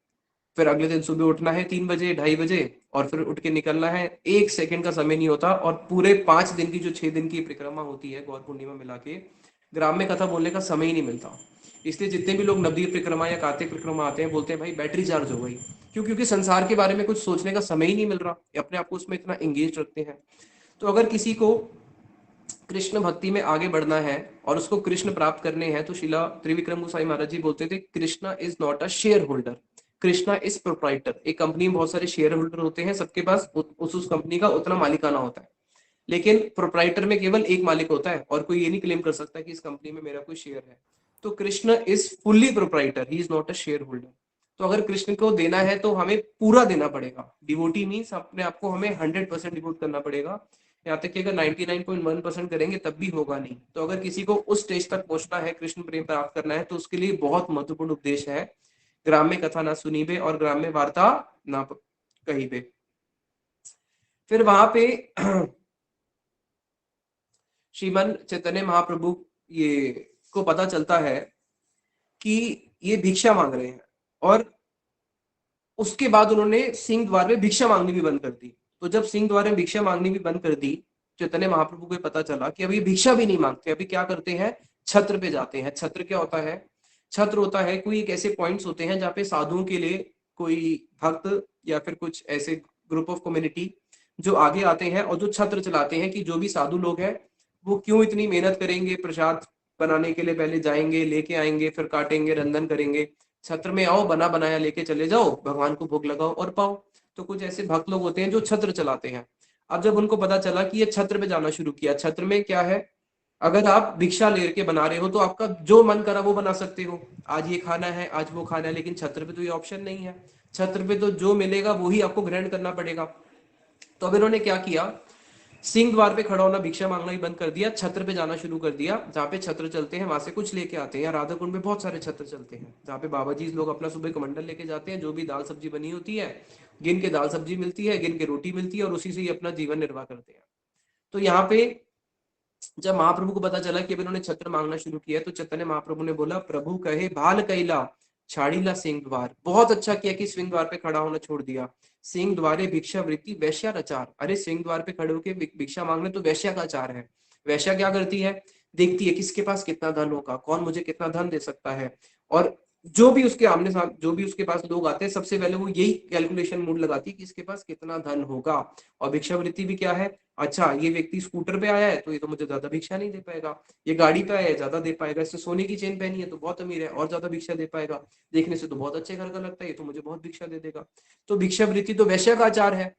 A: फिर अगले दिन सुबह उठना है 3 बजे 2:30 बजे, और फिर उठ के निकलना है, 1 सेकंड का समय नहीं होता। और पूरे 5 दिन की जो 6 दिन की परिक्रमा होती है गौर पूर्णिमा मिला के, ग्राम में कथा बोलने का समय ही नहीं मिलता। इसलिए जितने भी लोग नवदीप परिक्रमा या कार्तिक परिक्रमा आते हैं बोलते हैं भाई बैटरी चार्ज हो गई। क्यों? क्योंकि संसार के बारे में कुछ सोचने का समय ही नहीं मिल रहा, अपने आप को उसमें इतना एंगेज रखते हैं। तो अगर किसी को कृष्ण भक्ति में आगे बढ़ना है और उसको कृष्ण प्राप्त करने हैं, तो शिला त्रिविक्रम गोसाई महाराज जी बोलते थे Krishna is not a share holder, Krishna is proprietor. एक कंपनी में बहुत सारे शेयर होल्डर होते हैं, सबके पास उस कंपनी का उतना मालिकाना होता है, लेकिन प्रोप्राइटर में केवल एक मालिक होता है और कोई ये नहीं क्लेम कर सकता कि इस कंपनी में मेरा कोई शेयर है। तो Krishna is fully proprietor, he is not a share holder. तो अगर कृष्ण को देना है तो हमें पूरा देना पड़ेगा। डिवोटी मीन्स अपने आप को हमें 100% डिवोट करना पड़ेगा। यहाँ तक कि अगर 99.1% करेंगे तब भी होगा नहीं। तो अगर किसी को उस स्टेज तक पहुंचना है, कृष्ण प्रेम प्राप्त करना है, तो उसके लिए बहुत महत्वपूर्ण उपदेश है, ग्राम्य कथा ना सुनीबे और ग्राम्य वार्ता ना कहीबे। फिर वहां पे श्रीमन चैतन्य महाप्रभु ये को पता चलता है कि ये भिक्षा मांग रहे हैं, और उसके बाद उन्होंने सिंह द्वार में भिक्षा मांगनी भी बंद कर दी। तो जब सिंह द्वार में भिक्षा मांगनी भी बंद कर दी, चैतन्य महाप्रभु को पता चला कि अभी भिक्षा भी नहीं मांगते, अभी क्या करते हैं, छत्र पे जाते हैं। छत्र क्या होता है? छत्र होता है कोई एक ऐसे पॉइंट्स होते हैं जहाँ पे साधुओं के लिए कोई भक्त या फिर कुछ ऐसे ग्रुप ऑफ कम्युनिटी जो आगे आते हैं और जो छत्र चलाते हैं कि जो भी साधु लोग हैं वो क्यों इतनी मेहनत करेंगे, प्रसाद बनाने के लिए पहले जाएंगे, लेके आएंगे, फिर काटेंगे, रंधन करेंगे, छत्र में आओ, बना बनाया लेके चले जाओ, भगवान को भोग लगाओ और पाओ। तो कुछ ऐसे भक्त लोग होते हैं जो छत्र चलाते हैं। अब जब उनको पता चला कि ये छत्र पे जाना शुरू किया, छत्र में क्या है, अगर आप भिक्षा लेके बना रहे हो तो आपका जो मन करा वो बना सकते हो, आज ये खाना है, आज वो खाना है, लेकिन छत्र पे तो ये ऑप्शन नहीं है। छत्र पे तो जो मिलेगा वही आपको ग्रहण करना पड़ेगा। तो अब इन्होंने क्या किया, सिंह द्वार पे खड़ा होना, भिक्षा मांगना ही बंद कर दिया, छत्र पे जाना शुरू कर दिया। जहाँ पे छत्र चलते हैं वहां से कुछ लेके आते हैं। राधा कुंड में बहुत सारे छत्र चलते हैं जहाँ पे बाबा जी लोग अपना सुबह कमंडल लेके जाते हैं, जो भी दाल सब्जी बनी होती है, गिन के दाल सब्जी मिलती है, गिन के रोटी मिलती है, और उसी से ही अपना जीवन निर्वाह करते हैं। तो यहाँ पे जब महाप्रभु को पता चला कि अब इन्होंने छत्र मांगना शुरू किया, तो चैतन्य महाप्रभु ने बोला, प्रभु कहे भाल कैला छाड़ीला सिंह द्वार। बहुत अच्छा किया कि सिंह द्वार पे खड़ा होना छोड़ दिया। सिंह द्वारे भिक्षा वृत्ति वैश्याचार, अरे सिंह द्वार पे खड़े होकर भिक्षा मांगने तो वैश्या का आचार है। वैश्या क्या करती है, देखती है किसके पास कितना धन होगा, कौन मुझे कितना धन दे सकता है, और जो भी उसके आमने सामने जो भी उसके पास लोग आते हैं सबसे पहले वो यही कैलकुलेशन मूड लगाती है कि इसके पास कितना धन होगा। और भिक्षावृत्ति भी क्या है, अच्छा ये व्यक्ति स्कूटर पे आया है तो ये तो मुझे ज्यादा भिक्षा नहीं दे पाएगा, ये गाड़ी पे आया है ज्यादा दे पाएगा, इससे सोने की चेन पहनी है तो बहुत अमीर है और ज्यादा भिक्षा दे पाएगा, देखने से तो बहुत अच्छे घर का लगता है, ये तो मुझे बहुत भिक्षा दे देगा। तो भिक्षावृत्ति तो वैश्य का आचार है।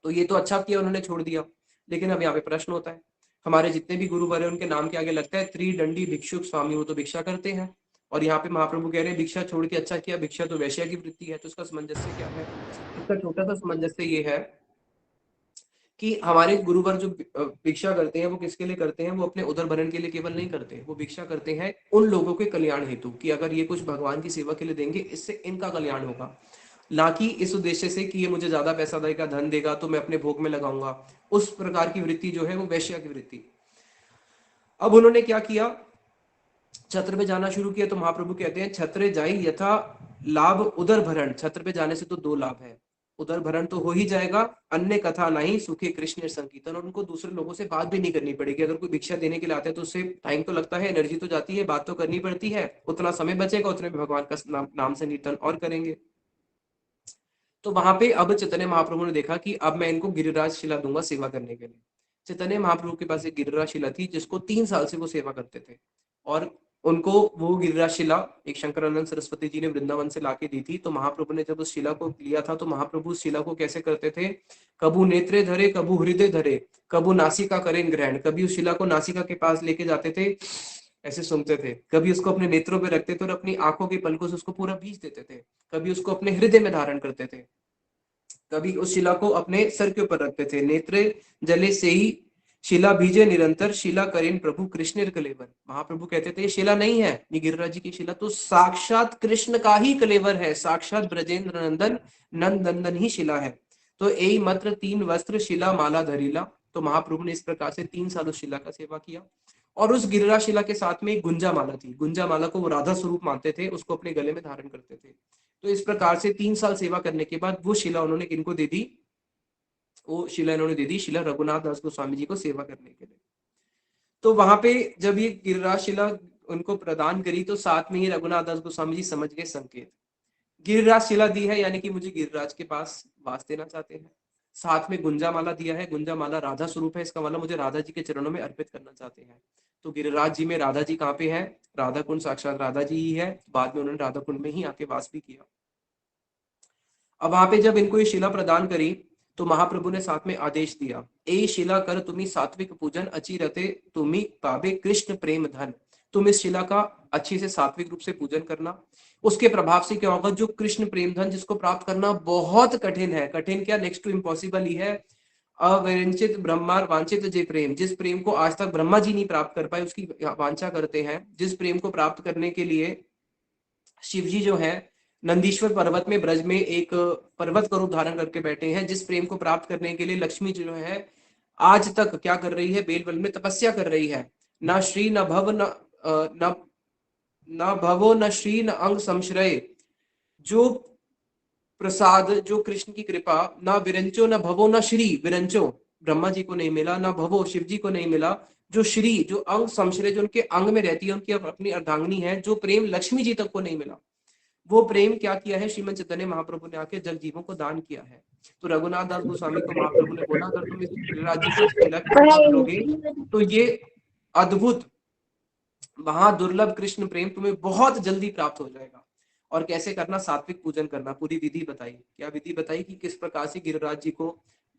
A: तो ये तो अच्छा किया उन्होंने छोड़ दिया। लेकिन अब यहाँ पे प्रश्न होता है, हमारे जितने भी गुरुवर है उनके नाम के आगे लगता है त्रिदंडी भिक्षुक स्वामी, वो तो भिक्षा करते हैं। और यहाँ पे महाप्रभु कह रहे हैं भिक्षा छोड़ के अच्छा किया, भिक्षा तो वैश्य की वृत्ति है। तो इसका सामंजस्य क्या है? इसका छोटा सा सामंजस्य ये है कि हमारे गुरुवर जो भिक्षा करते हैं वो किसके लिए करते हैं, वो अपने उदर भरण के लिए केवल नहीं करते, वो भिक्षा करते हैं उन लोगों के कल्याण हेतु, कि अगर ये कुछ भगवान की सेवा के लिए देंगे इससे इनका कल्याण होगा, ना कि इस उद्देश्य से कि ये मुझे ज्यादा पैसा देगा, धन देगा तो मैं अपने भोग में लगाऊंगा। उस प्रकार की वृत्ति जो है वो वैश्य की वृत्ति। अब उन्होंने क्या किया, छत्र पे जाना शुरू किया। तो महाप्रभु कहते हैं छत्र जाई यथा लाभ उदर भरण, छत्र पे जाने से तो दो लाभ है। उदर भरण तो हो ही जाएगा, अन्य कथा नहीं सुखे कृष्ण संकीर्तन, और उनको दूसरे लोगों से बात भी नहीं करनी पड़ेगी। अगर कोई भिक्षा देने के लिए आते हैं तो उससे टाइम तो लगता है, एनर्जी तो जाती है, बात तो करनी पड़ती है, उतना समय बचेगा, उतने में भगवान का नाम संकीर्तन और करेंगे। तो वहां पे अब चैतन्य महाप्रभु ने देखा कि अब मैं इनको गिरिराज शिला दूंगा सेवा करने के लिए। चैतन्य महाप्रभु के पास एक गिरिराज शिला थी जिसको 3 साल से वो सेवा करते थे, और उनको वो गिरिराज शिला एक शंकरानंद सरस्वती जी ने वृंदावन से लाके दी थी। तो महाप्रभु ने जब उस शिला को लिया था तो महाप्रभु उस शिला को कैसे करते थे, कबू नेत्रे धरे कबू हृदय धरे कबू नासिका करें ग्रहण, कभी उस शिला को नासिका के पास लेके जाते थे, ऐसे सुनते थे, कभी उसको अपने नेत्रों पे रखते थे और अपनी आंखों के पलकों से उसको पूरा भींच देते थे, कभी उसको अपने हृदय में धारण करते थे, कभी उस शिला को अपने सर के ऊपर रखते थे। नेत्रे जले से ही शिला बीजे निरंतर शिला करें प्रभु कृष्ण कलेवर। महाप्रभु कहते थे ये शिला नहीं है, ये गिरिराज जी की शिला तो साक्षात कृष्ण का ही कलेवर है, साक्षात ब्रजेंद्र नंदन नंद नंदन ही शिला है। तो यही मात्र 3 वस्त्र शिला माला धरीला। तो महाप्रभु ने इस प्रकार से 3 साल उस शिला का सेवा किया। और उस गिरिराज शिला के साथ में एक गुंजा माला थी, गुंजा माला को वो राधा स्वरूप मानते थे, उसको अपने गले में धारण करते थे। तो इस प्रकार से 3 साल सेवा करने के बाद वो शिला उन्होंने किनको दे दी, वो शिला इन्होंने दे दी शिला रघुनाथ दास गोस्वामी जी को सेवा करने के लिए। तो वहां पे जब ये गिरिराज शिला उनको प्रदान करी तो साथ में ही रघुनाथ दास गोस्वामी जी समझ गए संकेत, गिरिराज शिला दी है यानी कि मुझे गिरिराज के पास वास देना चाहते हैं। साथ में गुंजा माला दिया है, गुंजा माला राधा स्वरूप है, इसका मतलब मुझे राधा जी के चरणों में अर्पित करना चाहते हैं। तो गिरिराज जी में राधा जी कहाँ पे है, राधा कुंड साक्षात राधा जी ही है। बाद में उन्होंने राधा कुंड में ही आके वास भी किया। अब वहां पे जब इनको ये शिला प्रदान करी तो महाप्रभु ने साथ में आदेश दिया, ए शिला कर तुम्ही सात्विक पूजन अचिरते तुम्ही पावे कृष्ण प्रेम धन। तुम इस शिला का अच्छी से सात्विक रूप से पूजन करना, उसके प्रभाव से क्या होगा, जो कृष्ण प्रेम धन जिसको प्राप्त करना बहुत कठिन है, कठिन क्या नेक्स्ट टू इम्पॉसिबल ही है, अविरंचित ब्रह्मार वांछित जे प्रेम, जिस प्रेम को आज तक ब्रह्मा जी नहीं प्राप्त कर पाए उसकी वांछा करते हैं, जिस प्रेम को प्राप्त करने के लिए शिव जी जो है नंदीश्वर पर्वत में ब्रज में एक पर्वत का रूप धारण करके बैठे हैं, जिस प्रेम को प्राप्त करने के लिए लक्ष्मी जो है आज तक क्या कर रही है, बेलवल में तपस्या कर रही है। न श्री न भव न न भवो न श्री न अंग संश्रय, जो प्रसाद जो कृष्ण की कृपा, ना विरंचो न भवो न श्री, विरंचो ब्रह्मा जी को नहीं मिला, ना भवो शिव जी को नहीं मिला, जो श्री जो अंग संश्रय जो उनके अंग में रहती है, उनकी अपनी अर्धांगिनी है, जो प्रेम लक्ष्मी जी तक को नहीं मिला, वो प्रेम क्या किया है श्रीमद चैतन्य महाप्रभु ने आके जग जीवों को दान किया है। तो रघुनाथ दास गोस्वामी को महाप्रभु ने बोला अगर तुम इस गिरिराज जी की शिला की सेवा करोगे तो ये अद्भुत महादुर्लभ कृष्ण प्रेम तुम्हें बहुत जल्दी प्राप्त हो जाएगा। और कैसे करना, सात्विक पूजन करना, पूरी विधि बताई। क्या विधि बताई कि किस प्रकार से गिरिराज जी को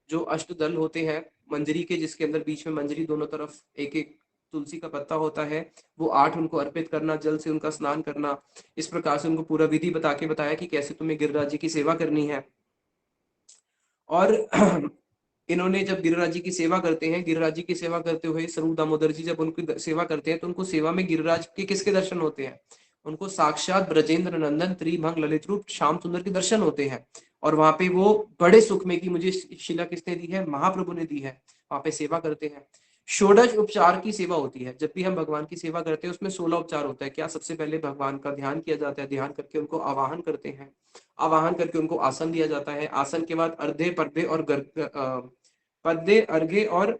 A: जो अष्टदल होते हैं मंजरी के, जिसके अंदर बीच में मंजरी दोनों तरफ एक एक तुलसी का पत्ता होता है, वो 8 उनको अर्पित करना, जल से उनका स्नान करना, इस प्रकार से उनको पूरा विधि बता के बताया कि कैसे तुम्हें गिरिराज जी की सेवा करनी है। और इन्होंने जब गिरिराज जी की सेवा करते हैं, गिरिराज जी की सेवा करते हुए स्वरूप दामोदर जी जब उनकी सेवा करते हैं तो उनको सेवा में गिरिराज के किसके दर्शन होते हैं, उनको साक्षात ब्रजेंद्र नंदन त्रिभंग ललित रूप श्याम सुंदर के दर्शन होते हैं। और वहां पे वो बड़े सुख में कि मुझे शिला किसने दी है, महाप्रभु ने दी है, वहां पे सेवा करते हैं। षोडश उपचार की सेवा होती है, जब भी हम भगवान की सेवा करते हैं उसमें 16 उपचार होता है। क्या, सबसे पहले भगवान का ध्यान किया जाता है, ध्यान करके उनको आवाहन करते हैं, आवाहन करके उनको आसन दिया जाता है, आसन के बाद अर्धे पर्दे और पद्य अर्घ्य और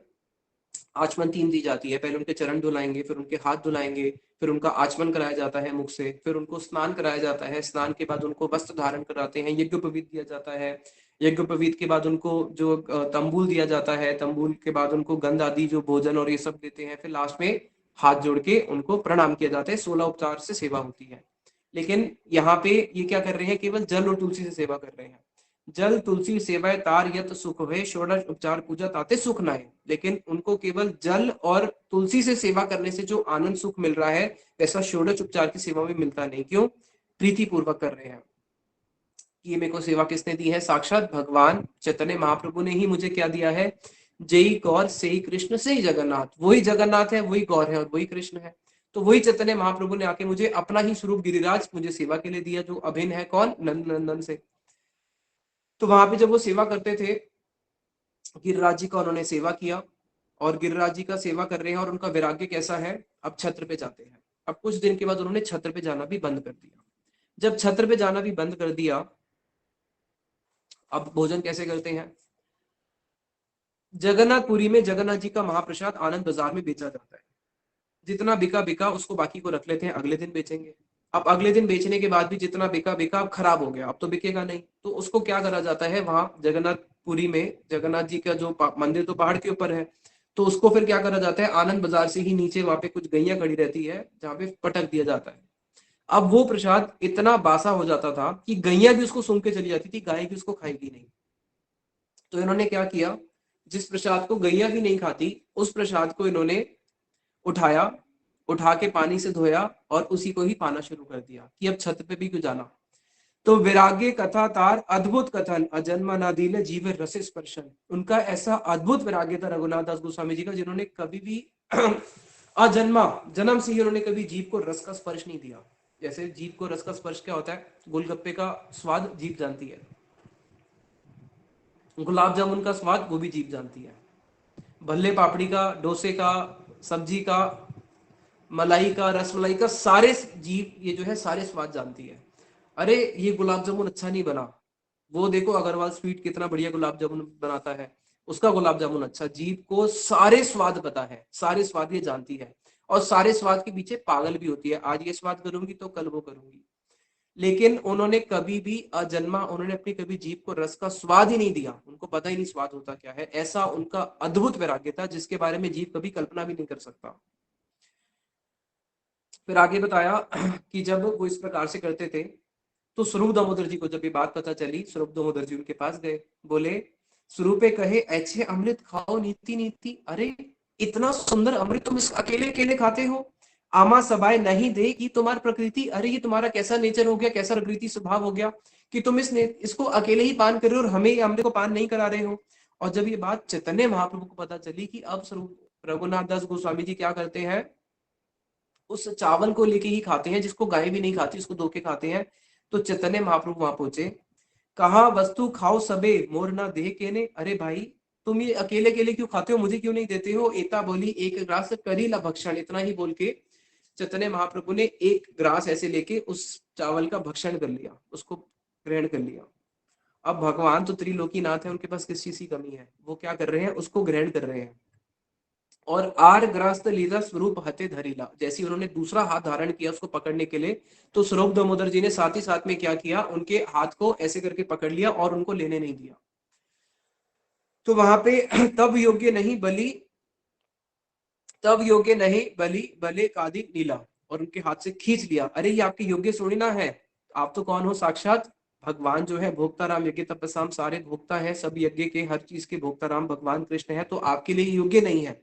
A: आचमन 3 दी जाती है। पहले उनके चरण धुलाएंगे, फिर उनके हाथ धुलाएंगे, फिर उनका आचमन कराया जाता है मुख से, फिर उनको स्नान कराया जाता है, स्नान के बाद उनको वस्त्र धारण कराते हैं, यज्ञोपवीत दिया जाता है, यज्ञोपवीत के बाद उनको जो तंबूल दिया जाता है, तंबूल के बाद उनको गंध आदि जो भोजन और ये सब देते हैं, फिर लास्ट में हाथ जोड़ के उनको प्रणाम किया जाता है। 16 उपचार से सेवा होती है। लेकिन यहाँ पे ये क्या कर रहे हैं, केवल जल और तुलसी से सेवा कर रहे हैं। जल तुलसी सेवाए तार यत सुख है, षोडश उपचार पूजा ताते सुख न है। लेकिन उनको केवल जल और तुलसी से सेवा करने से जो आनंद सुख मिल रहा है वैसा षोडश उपचार की सेवा में मिलता नहीं। क्यों, प्रीति पूर्वक कर रहे हैं। ये मेरे को सेवा किसने दी है, साक्षात भगवान चैतन्य महाप्रभु ने ही मुझे क्या दिया है, जय गौर से ही कृष्ण से ही जगन्नाथ, वही जगन्नाथ है, वही गौर है और वही कृष्ण है। तो वही चैतन्य महाप्रभु ने आके मुझे अपना ही स्वरूप गिरिराज मुझे सेवा के लिए दिया, जो अभिन्न है कौन, नंद नंदन से। तो वहां पे जब वो सेवा करते थे गिरिराज जी का, उन्होंने सेवा किया और गिरिराज जी का सेवा कर रहे हैं और उनका वैराग्य कैसा है, अब छत्र पे जाते हैं। अब कुछ दिन के बाद उन्होंने छत्र पे जाना भी बंद कर दिया। जब छत्र पे जाना भी बंद कर दिया, अब भोजन कैसे करते हैं? जगन्नाथपुरी में जगन्नाथ जी का महाप्रसाद आनंद बाजार में बेचा जाता है। जितना बिका बिका उसको बाकी को रख लेते हैं, अगले दिन बेचेंगे। अब अगले दिन बेचने के बाद भी जितना बिका बिका अब खराब हो गया, अब तो बिकेगा नहीं, तो उसको क्या करा जाता है, वहां जगन्नाथपुरी में जगन्नाथ जी का जो मंदिर तो पहाड़ के ऊपर है, तो उसको फिर क्या करा जाता है, आनंद बाजार से ही नीचे वहां पे कुछ गैया खड़ी रहती है जहाँ पे पटक दिया जाता है। अब वो प्रसाद इतना बासा हो जाता था कि गैया भी उसको सूंघ के चली जाती थी, गाय भी उसको खाएगी नहीं। तो इन्होंने क्या किया, जिस प्रसाद को गैया भी नहीं खाती उस प्रसाद को इन्होंने उठाया, उठा के पानी से धोया और उसी को ही पाना शुरू कर दिया कि अब छत पे भी क्यों जाना। तो विराग्य कथा तार अद्भुत कथन अजन्मा ना दिले जीव रस स्पर्शन, उनका ऐसा अद्भुत वैराग्य था रघुनाथ दास गोस्वामी जी का, जिन्होंने कभी भी अजन्मा, जन्म से ही उन्होंने कभी जीव को रस का स्पर्श नहीं दिया। जैसे जीव को रस का स्पर्श क्या होता है, गोलगप्पे का स्वाद जीव जानती है, गुलाब जामुन का स्वाद वो भी जीव जानती है, भल्ले पापड़ी का, डोसे का, सब्जी का, मलाई का, रसमलाई का, सारे जीव ये जो है सारे स्वाद जानती है। अरे ये गुलाब जामुन अच्छा नहीं बना, वो देखो अग्रवाल स्वीट कितना बढ़िया गुलाब जामुन बनाता है, उसका गुलाब जामुन अच्छा। जीव को सारे स्वाद पता है, सारे स्वाद ये जानती है, और सारे स्वाद के पीछे पागल भी होती है, आज ये स्वाद करूंगी तो कल वो करूंगी। लेकिन उन्होंने कभी भी अजन्मा, उन्होंने अपनी कभी जीभ को रस का स्वाद ही नहीं दिया, उनको पता ही नहीं स्वाद होता क्या है, ऐसा उनका अद्भुत वैराग्य था जिसके बारे में जीव कभी कल्पना भी नहीं कर सकता। फिर आगे बताया कि जब वो इस प्रकार से करते थे तो स्वरूप दामोदर जी को जब ये बात पता चली, स्वरूप दामोदर जी उनके पास गए, बोले स्वरूपे कहे ऐसे अमृत खाओ नीति नीति, अरे इतना सुंदर अमृत तुम इस अकेले अकेले खाते हो, आमा सबाए नहीं दे कि तुम्हारी प्रकृति, अरे ये तुम्हारा कैसा नेचर हो गया, कैसा प्रकृति स्वभाव हो गया कि तुम इसको अकेले ही पान कर रहे हो और हमें अमृत को पान नहीं करा रहे हो। और जब ये बात चैतन्य महाप्रभु को पता चली कि अब स्वरूप रघुनाथ दास गोस्वामी जी क्या करते हैं, उस चावल को लेके ही खाते हैं जिसको गाय भी नहीं खाती, उसको धो के खाते हैं। तो चैतन्य महाप्रभु वहां पहुंचे, कहा वस्तु खाओ सबे मोर ना देह के ने, अरे भाई तुम ये अकेले अकेले क्यों खाते हो, मुझे क्यों नहीं देते हो। एता बोली एक ग्रास करी ला भक्षण, इतना ही बोल के चैतन्य महाप्रभु ने एक ग्रास ऐसे लेके उस चावल का भक्षण कर लिया, उसको ग्रहण कर लिया। अब भगवान तो त्रिलोकीनाथ है, उनके पास किस चीज की कमी है, वो क्या कर रहे हैं, उसको ग्रहण कर रहे हैं। और आर ग्रास्त लीला स्वरूप हते धरीला, जैसे उन्होंने दूसरा हाथ धारण किया उसको पकड़ने के लिए, तो स्वरूप दामोदर जी ने साथ ही साथ में क्या किया, उनके हाथ को ऐसे करके पकड़ लिया और उनको लेने नहीं दिया। तो वहां पे तब योग्य नहीं बलि, तब योग्य नहीं बलि बले कादि लीला, और उनके हाथ से खींच लिया, अरे ये आपके योग्य सोनी ना है, आप तो कौन हो, साक्षात भगवान जो है भोक्ता राम, यज्ञ तपस्याम सारे भोक्ता है, सब यज्ञ के हर चीज के भोक्ता राम भगवान कृष्ण है, तो आपके लिए योग्य नहीं है।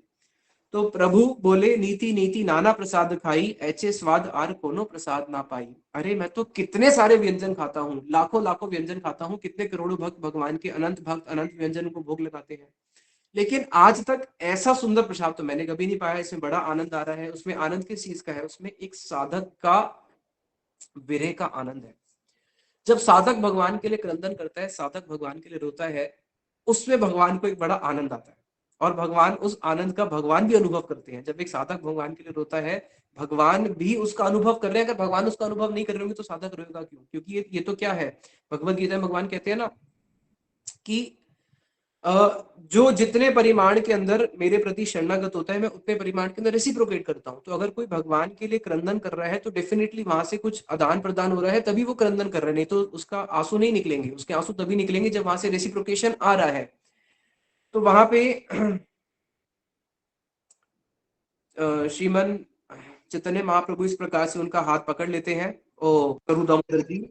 A: तो प्रभु बोले नीति नीति नाना प्रसाद खाई, ऐसे स्वाद आर कोनो प्रसाद ना पाई, अरे मैं तो कितने सारे व्यंजन खाता हूँ, लाखों लाखों व्यंजन खाता हूँ, कितने करोड़ों भक्त भगवान के, अनंत भक्त अनंत व्यंजन को भोग लगाते हैं, लेकिन आज तक ऐसा सुंदर प्रसाद तो मैंने कभी नहीं पाया, इसमें बड़ा आनंद आ रहा है। उसमें आनंद किस चीज का है, उसमें एक साधक का विरह का आनंद है। जब साधक भगवान के लिए क्रंदन करता है, साधक भगवान के लिए रोता है, उसमें भगवान को एक बड़ा आनंद आता है, और भगवान उस आनंद का भगवान भी अनुभव करते हैं। जब एक साधक भगवान के लिए रोता है, भगवान भी उसका अनुभव कर रहे हैं। अगर भगवान उसका अनुभव नहीं कर रहे होंगे तो साधक रोएगा क्यों, क्योंकि ये तो क्या है, भगवत गीता में भगवान कहते हैं ना कि जो जितने परिमाण के अंदर मेरे प्रति शरणागत होता है, मैं उतने परिमाण के अंदर रेसिप्रोकेट करता हूं। तो अगर कोई भगवान के लिए क्रंदन कर रहा है तो डेफिनेटली वहां से कुछ आदान प्रदान हो रहा है, तभी वो क्रंदन कर रहा है, नहीं तो उसका आंसू नहीं निकलेंगे, उसके आंसू तभी निकलेंगे जब वहां से रेसिप्रोकेशन आ रहा है। तो वहां पे श्रीमन चैतन्य महाप्रभु इस प्रकार से उनका हाथ पकड़ लेते हैं, ओ करू दामोदर जी।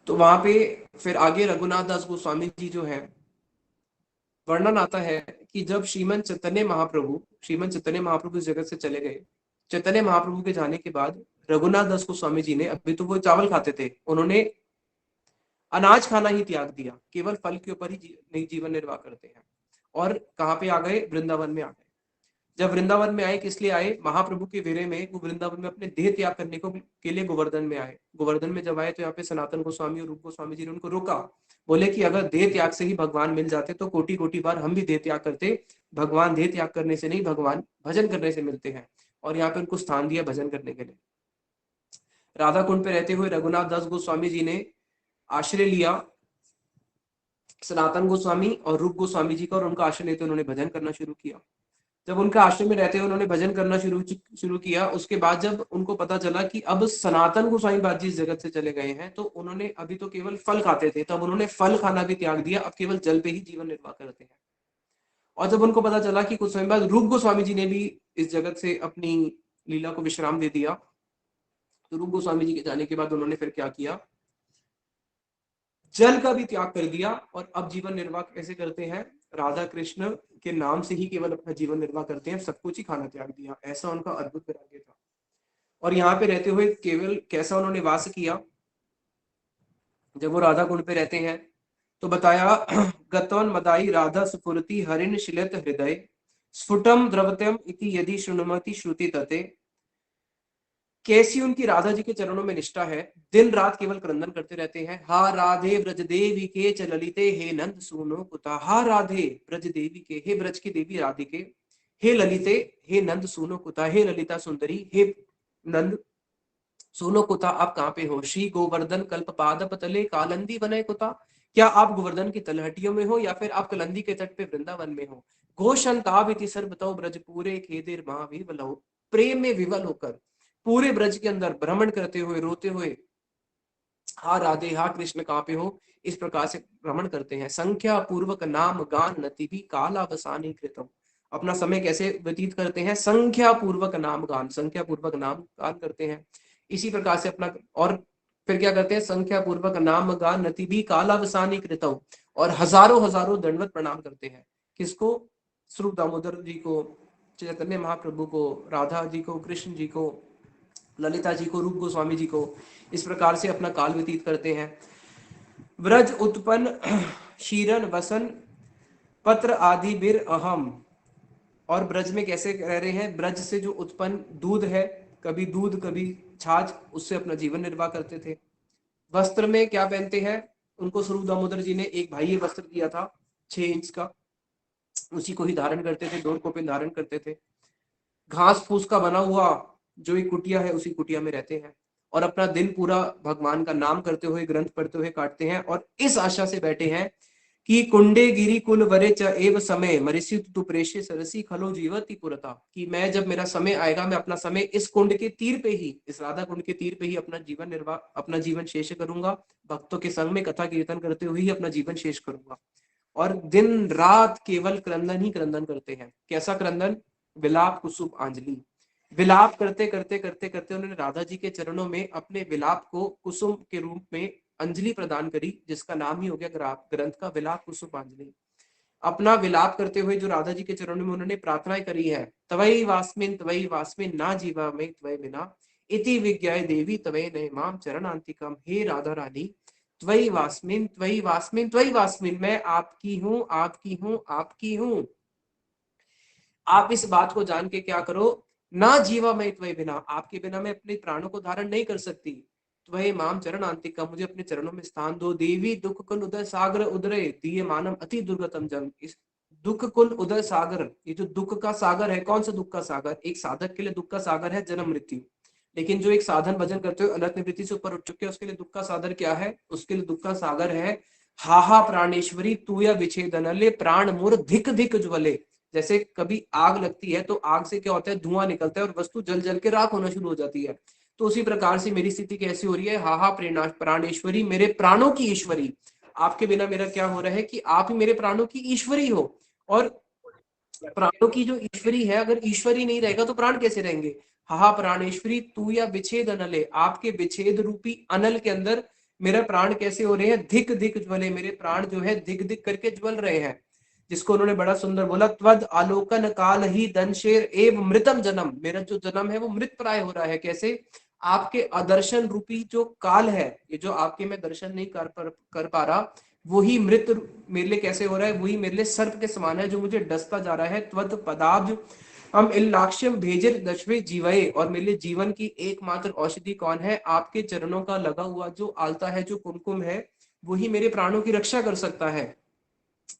A: तो वहां पे फिर आगे रघुनाथ दास गोस्वामी जी जो है, वर्णन आता है कि जब श्रीमन चैतन्य महाप्रभु इस जगत से चले गए, चैतन्य महाप्रभु के जाने के बाद रघुनाथ दास गोस्वामी जी ने, अभी तो वो चावल खाते थे, उन्होंने अनाज खाना ही त्याग दिया, केवल फल के ऊपर ही जीवन निर्वाह करते हैं। और कहाँ पे आ गए, वृंदावन में आ गए। जब वृंदावन में आए, किस लिए आए, महाप्रभु के विरह में वो वृंदावन में अपने देह त्याग करने को के लिए गोवर्धन में आए। गोवर्धन में जब आए तो यहाँ पे सनातन गोस्वामी और रूप गोस्वामी जी ने उनको रोका, बोले कि अगर देह त्याग से ही भगवान मिल जाते तो कोटि कोटि बार हम भी देह त्याग करते, भगवान देह त्याग करने से नहीं, भगवान भजन करने से मिलते हैं। और यहाँ पे उनको स्थान दिया भजन करने के लिए। राधा कुंड पे रहते हुए रघुनाथ दास गोस्वामी जी ने आश्रय लिया सनातन गोस्वामी और रूप गोस्वामी जी का, और उनका आश्रय लेते उन्होंने भजन करना शुरू किया। जब उनका आश्रम में रहते हुए उन्होंने भजन करना शुरू किया, उसके बाद जब उनको पता चला कि अब सनातन गोस्वामी बात जी इस जगत से चले गए हैं, तो उन्होंने, अभी तो केवल फल खाते थे, तब उन्होंने फल खाना भी त्याग दिया, अब केवल जल पे ही जीवन निर्वाह करते हैं। और जब उनको पता चला कि कुछ समय बाद रूप गोस्वामी जी ने भी इस जगत से अपनी लीला को विश्राम दे दिया, तो रूप गोस्वामी जी के जाने के बाद उन्होंने फिर क्या किया, जल का भी त्याग कर दिया, और अब जीवन निर्वाह कैसे करते हैं, राधा कृष्ण के नाम से ही केवल अपना जीवन निर्वाह करते हैं, सब कुछ ही खाना त्याग दिया। ऐसा उनका अद्भुत वैराग्य था। और यहाँ पे रहते हुए केवल कैसा उन्होंने वास किया, जब वो राधा कुंड पे रहते हैं तो बताया गतवन मदाई राधा सुपुरति हरिण शिलत हृदय स्फुटम द्रवत्यम इति यदि शुणुमति श्रुति तते। कैसी उनकी राधा जी के चरणों में निष्ठा है, दिन रात केवल क्रंदन करते रहते हैं। हा राधे ब्रज देवी के च ललिते हे नंद सुनो कुता। हा राधे ब्रज देवी के, हे ब्रज की देवी राधिके, हे ललिते हे नंद सुनो कुता, हे ललिता सुंदरी हे नंद सुनो कुता, आप कहाँ पे हो। श्री गोवर्धन कल्प पाद पतले कालंदी बने कुता, क्या आप गोवर्धन की तलहटियों में हो या फिर आप कलंदी के तट पे वृंदावन में हो। घोषंताभ इति सर्वतो ब्रज पूरे खेदेर महाविवलौ, प्रेम में विवल होकर पूरे ब्रज के अंदर भ्रमण करते हुए रोते हुए हा राधे हा कृष्ण कहाँ पे हो, इस प्रकार से भ्रमण करते हैं। संख्या पूर्वक नाम गान नति भी कालावसानी कृतम, अपना समय कैसे व्यतीत करते हैं, संख्या पूर्वक नाम गान, संख्या पूर्वक नाम गान करते हैं। इसी प्रकार से अपना, और फिर क्या करते हैं, संख्या पूर्वक नाम गान नति भी कालावसानी कृतम, और हजारों हजारों दंडवत प्रणाम करते हैं। किसको, स्वरूप दामोदर जी को, चैतन्य महाप्रभु को, राधा जी को, कृष्ण जी को, ललिता जी को, रूप गोस्वामी जी को। इस प्रकार से अपना काल व्यतीत करते हैं। व्रज उत्पन्न शीरन वसन पत्र आदि बिर अहम, और ब्रज में कैसे रह रहे हैं, ब्रज से जो उत्पन्न दूध है, कभी दूध कभी छाछ, उससे अपना जीवन निर्वाह करते थे। वस्त्र में क्या पहनते हैं, उनको स्वरूप दामोदर जी ने एक बाह्य वस्त्र दिया था 6 इंच का, उसी को ही धारण करते थे, डोर को पे धारण करते थे। घास फूस का बना हुआ जो एक कुटिया है, उसी कुटिया में रहते हैं, और अपना दिन पूरा भगवान का नाम करते हुए, ग्रंथ पढ़ते हुए काटते हैं, और इस आशा से बैठे हैं कि कुंडे गिरी कुल वरे च एव समय मरिषि तु प्रेष्य सरसी खलो जीवति पुरता, कि मैं जब मेरा समय आएगा, मैं अपना समय इस कुंड के तीर पे ही, इस राधा कुंड के तीर पे ही अपना जीवन निर्वाह, अपना जीवन शेष करूंगा, भक्तों के संग में कथा कीर्तन करते हुए ही अपना जीवन शेष करूंगा। और दिन रात केवल क्रंदन ही क्रंदन करते हैं। कैसा क्रंदन, विलाप कुसुम अंजलि, विलाप करते करते करते करते उन्होंने राधा जी के चरणों में अपने विलाप को कुसुम के रूप में अंजलि प्रदान करी, जिसका नाम ही हो गया ग्रंथ का विलाप कुसुम अंजलि। अपना विलाप करते हुए जो राधा जी के चरणों में उन्होंने प्रार्थनाएं करी है, तवई वास्मिन ना जीवा में त्वय बिना इति विज्ञाय देवी तवय नय माम चरणांतिकम, हे राधा रानी त्वई वास्मिन त्वई वास्मिन त्वई वास्मिन, मैं आपकी हूँ आपकी हूँ आपकी हूँ। आप इस बात को जान के क्या करो, ना जीवा मैं त्वय बिना, आपके बिना मैं अपने प्राणों को धारण नहीं कर सकती। त्वय माम चरण अंतिका, मुझे अपने चरणों में स्थान दो। देवी दुख कुल उदय सागर उदरे दिए मानम अति दुर्गतम जम, इस दुख कुल उदय सागर, ये जो दुख का सागर है, कौन सा दुख का सागर, एक साधक के लिए दुख का सागर है जन्म मृत्यु, लेकिन जो एक साधन भजन करते हुए अनंत निवृत्ति से ऊपर उठ चुके हैं, उसके लिए दुख का सागर क्या है, उसके लिए दुख का सागर है हाहा प्राणेश्वरी तू या विच्छेदनले प्राण मुर धिक धिक ज्वले। जैसे कभी आग लगती है तो आग से क्या होता है, धुआं निकलता है और वस्तु जल जल के राख होना शुरू हो जाती है। तो उसी प्रकार से मेरी स्थिति कैसी हो रही है, हाहा प्राणेश्वरी, मेरे प्राणों की ईश्वरी, आपके बिना मेरा क्या हो रहा है कि आप ही मेरे प्राणों की ईश्वरी हो। और प्राणों की जो ईश्वरी है, अगर ईश्वरी नहीं रहेगा तो प्राण कैसे रहेंगे। हाहा प्राणेश्वरी तू या विच्छेद अनले, आपके विच्छेद रूपी अनल के अंदर मेरा प्राण कैसे हो रहे हैं, धिक धिक ज्वले, मेरे प्राण जो है धिक धिक करके ज्वल रहे हैं। जिसको उन्होंने बड़ा सुंदर बोला, त्वद आलोकन काल ही दंशेर एव मृतम जन्म, मेरा जो जन्म है वो मृत प्राय हो रहा है। कैसे, आपके अदर्शन रूपी जो काल है, ये जो आपके मैं दर्शन नहीं कर पा रहा, वही मृत मेरे लिए कैसे हो रहा है, वही मेरे लिए सर्प के समान है जो मुझे डसता जा रहा है। त्वत पदाब्ज हम इल्लाक्ष्यम भेजिर दशवे जीवये, और मेरे लिए जीवन की एकमात्र औषधि कौन है, आपके चरणों का लगा हुआ जो आलता है, जो कुमकुम है, वही मेरे प्राणों की रक्षा कर सकता है।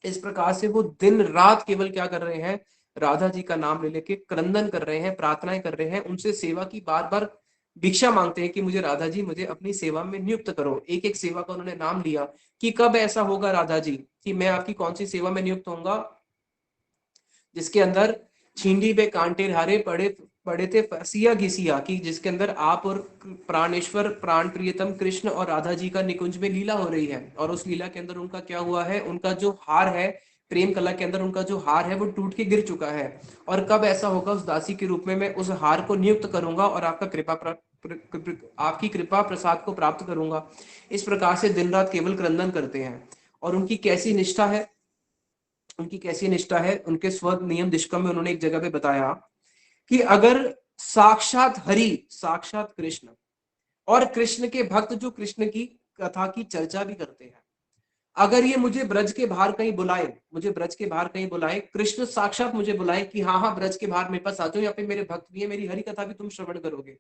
A: इस प्रकार से वो दिन रात केवल क्या कर रहे हैं, राधा जी का नाम ले लेके क्रंदन कर रहे हैं, प्रार्थनाएं कर रहे हैं, उनसे सेवा की बार बार भिक्षा मांगते हैं कि मुझे राधा जी मुझे अपनी सेवा में नियुक्त करो। एक एक सेवा का उन्होंने नाम लिया कि कब ऐसा होगा राधा जी कि मैं आपकी कौन सी सेवा में नियुक्त होऊंगा, जिसके अंदर छींडी पे कांटे हारे पड़े पड़े थे फसिया घिसिया, कि जिसके अंदर आप और प्राणेश्वर प्राण प्रियतम कृष्ण और राधा जी का निकुंज में लीला हो रही है। और उस लीला के अंदर उनका क्या हुआ है, उनका जो हार है प्रेम कला के अंदर, उनका जो हार है वो टूट के गिर चुका है। और कब ऐसा होगा, उस दासी के रूप में मैं उस हार को नियुक्त करूंगा और आपकी कृपा प्रसाद को प्राप्त करूंगा। इस प्रकार से दिन रात केवल क्रंदन करते हैं। और उनकी कैसी निष्ठा है, उनकी कैसी निष्ठा है, उनके स्व नियम निष्कर्म में उन्होंने एक जगह पे बताया कि अगर साक्षात हरि, साक्षात कृष्ण और कृष्ण के भक्त जो कृष्ण की कथा की चर्चा भी करते हैं, अगर ये मुझे ब्रज के बाहर कहीं बुलाए, मुझे ब्रज के बाहर कहीं बुलाए, कृष्ण साक्षात मुझे बुलाए कि हाँ हाँ ब्रज के बाहर मेरे पास आ जाओ, यहाँ पे मेरे भक्त भी है, मेरी हरि कथा भी तुम श्रवण करोगे,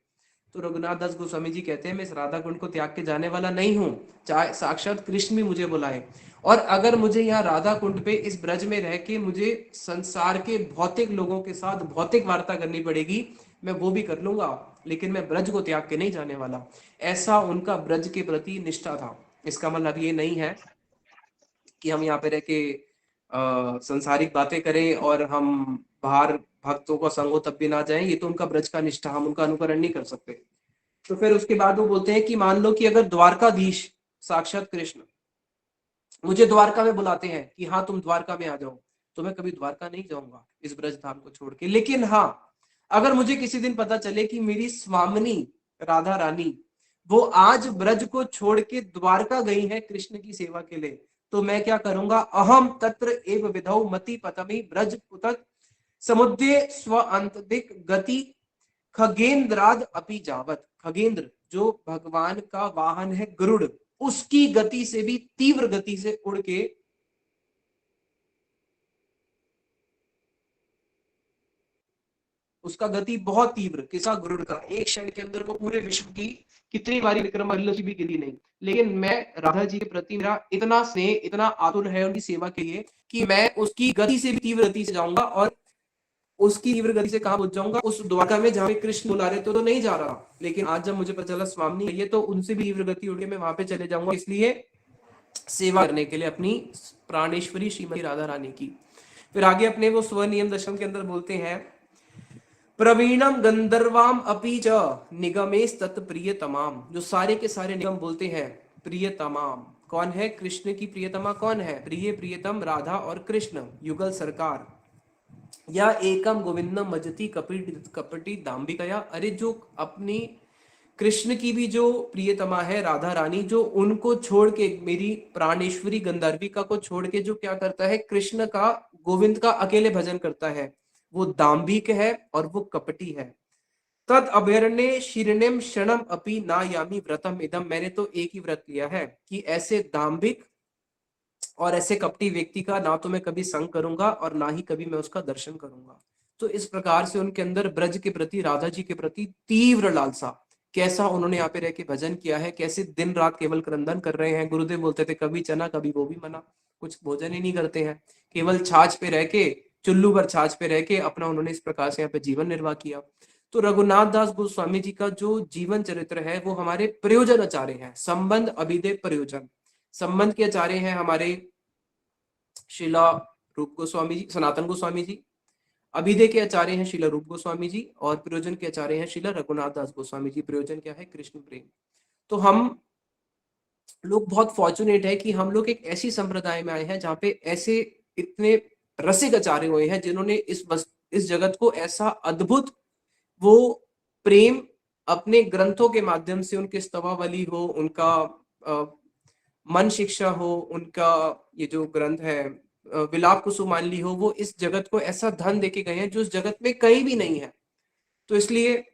A: तो रघुनाथ दास गोस्वामी जी कहते हैं मैं इस राधा कुंड को त्याग के जाने वाला नहीं हूँ, चाहे साक्षात कृष्ण भी मुझे बुलाए। और अगर मुझे यहाँ राधा कुंड पे इस ब्रज में रह के मुझे संसार के भौतिक लोगों के साथ भौतिक वार्ता करनी पड़ेगी, मैं वो भी कर लूंगा, लेकिन मैं ब्रज को त्याग के नहीं जाने वाला। ऐसा उनका ब्रज के प्रति निष्ठा था। इसका मतलब ये नहीं है कि हम यहाँ पे रह के संसारिक बातें करें और हम बाहर भक्तों का संग हो तब भी ना जाएं, ये तो उनका ब्रज का निष्ठा, हम उनका अनुकरण नहीं कर सकते। तो फिर उसके बाद वो बोलते हैं कि मान लो कि अगर द्वारकाधीश साक्षात कृष्ण मुझे द्वारका में बुलाते हैं कि हाँ तुम द्वारका में आ जाओ, तो मैं कभी द्वारका नहीं जाऊंगा इस ब्रज धाम को छोड़ के। लेकिन हाँ, अगर मुझे किसी दिन पता चले कि मेरी स्वामिनी राधा रानी वो आज ब्रज को छोड़ के द्वारका गई है कृष्ण की सेवा के लिए, तो मैं क्या करूंगा, अहम तत्र एव विधौ मति पतमी ब्रज पुतक समुद्रे स्व अंतदिक गति खगेंद्राद अपि जावत। खगेंद्र जो भगवान का वाहन है गरुड़, उसकी गति से भी तीव्र गति से उड़ के उसका गति बहुत तीव्र, किसा गरुड़ का, एक क्षण के अंदर वो पूरे विश्व की कितनी बारी विक्रम की भी गिरी नहीं। लेकिन मैं राधा जी के प्रति मेरा इतना स्नेह, इतना आतुर है उनकी सेवा के लिए कि मैं उसकी गति से भी तीव्र गति से जाऊंगा और उसकी तीव्र गति से कहां पहुंच जाऊंगा, उस द्वारका में जहां पे कृष्ण बुला रहे तो नहीं जा रहा, लेकिन आज जब मुझे पता चला स्वामी है तो उनसे भी तीव्र गति उड़ के मैं वहां पे चले जाऊंगा, इसलिए सेवा करने के लिए अपनी प्राणेश्वरी श्रीमती राधा रानी की। फिर आगे अपने वो स्वनियम दशम के अंदर बोलते हैं, प्रवीणम गंधर्वाम अपि च निगमेश तत् प्रिय तमाम। जो सारे के सारे निगम बोलते हैं प्रिय तमाम, कौन है, कृष्ण की प्रियतमा कौन है, प्रिय प्रियतम राधा और कृष्ण युगल सरकार। या एकम गोविंदम मजती कपटी कपटी दाम्बिकया, अरे जो अपनी कृष्ण की भी जो प्रियतमा है राधा रानी, जो उनको छोड़ के मेरी प्राणेश्वरी गंधर्विका को छोड़ के जो क्या करता है, कृष्ण का गोविंद का अकेले भजन करता है, वो दाम्भिक है और वो कपटी है। तद अभ्यरण्य शीर्णिम क्षणम अपि ना यामी व्रतम इदम, मैंने तो एक ही व्रत लिया है कि ऐसे दाम्भिक और ऐसे कपटी व्यक्ति का ना तो मैं कभी संग करूंगा और ना ही कभी मैं उसका दर्शन करूंगा। तो इस प्रकार से उनके अंदर ब्रज के प्रति, राधा जी के प्रति तीव्र लालसा, कैसा उन्होंने यहाँ पे रह के भजन किया है, कैसे दिन रात केवल क्रंदन कर रहे हैं। गुरुदेव बोलते थे कभी चना कभी वो भी मना, कुछ भोजन ही नहीं करते हैं, केवल छाछ पे रह के, चुल्लू पर छाछ पे रह के अपना उन्होंने इस प्रकार से यहाँ पे जीवन निर्वाह किया। तो रघुनाथ दास गोस्वामी जी का जो जीवन चरित्र है वो हमारे प्रयोजन आचार्य हैं, संबंध अभिदय प्रयोजन, संबंध के आचार्य हैं हमारे शिला रूप गोस्वामी जी, सनातन गोस्वामी जी, अभिधेय के आचार्य हैं शिला रूप गोस्वामी जी, और प्रयोजन के आचार्य हैं शिला रघुनाथ दास गोस्वामी जी। प्रयोजन क्या है, कृष्ण प्रेम। तो हम लोग बहुत फॉर्चुनेट है कि हम लोग एक ऐसी संप्रदाय में आए हैं जहाँ पे ऐसे इतने रसिक आचार्य हुए हैं जिन्होंने इस जगत को ऐसा अद्भुत वो प्रेम अपने ग्रंथों के माध्यम से, उनके स्तवावली हो, उनका मन शिक्षा हो, उनका ये जो ग्रंथ है विलाप कुसुमांजलि हो, वो इस जगत को ऐसा धन देके गए हैं जो इस जगत में कहीं भी नहीं है। तो इसलिए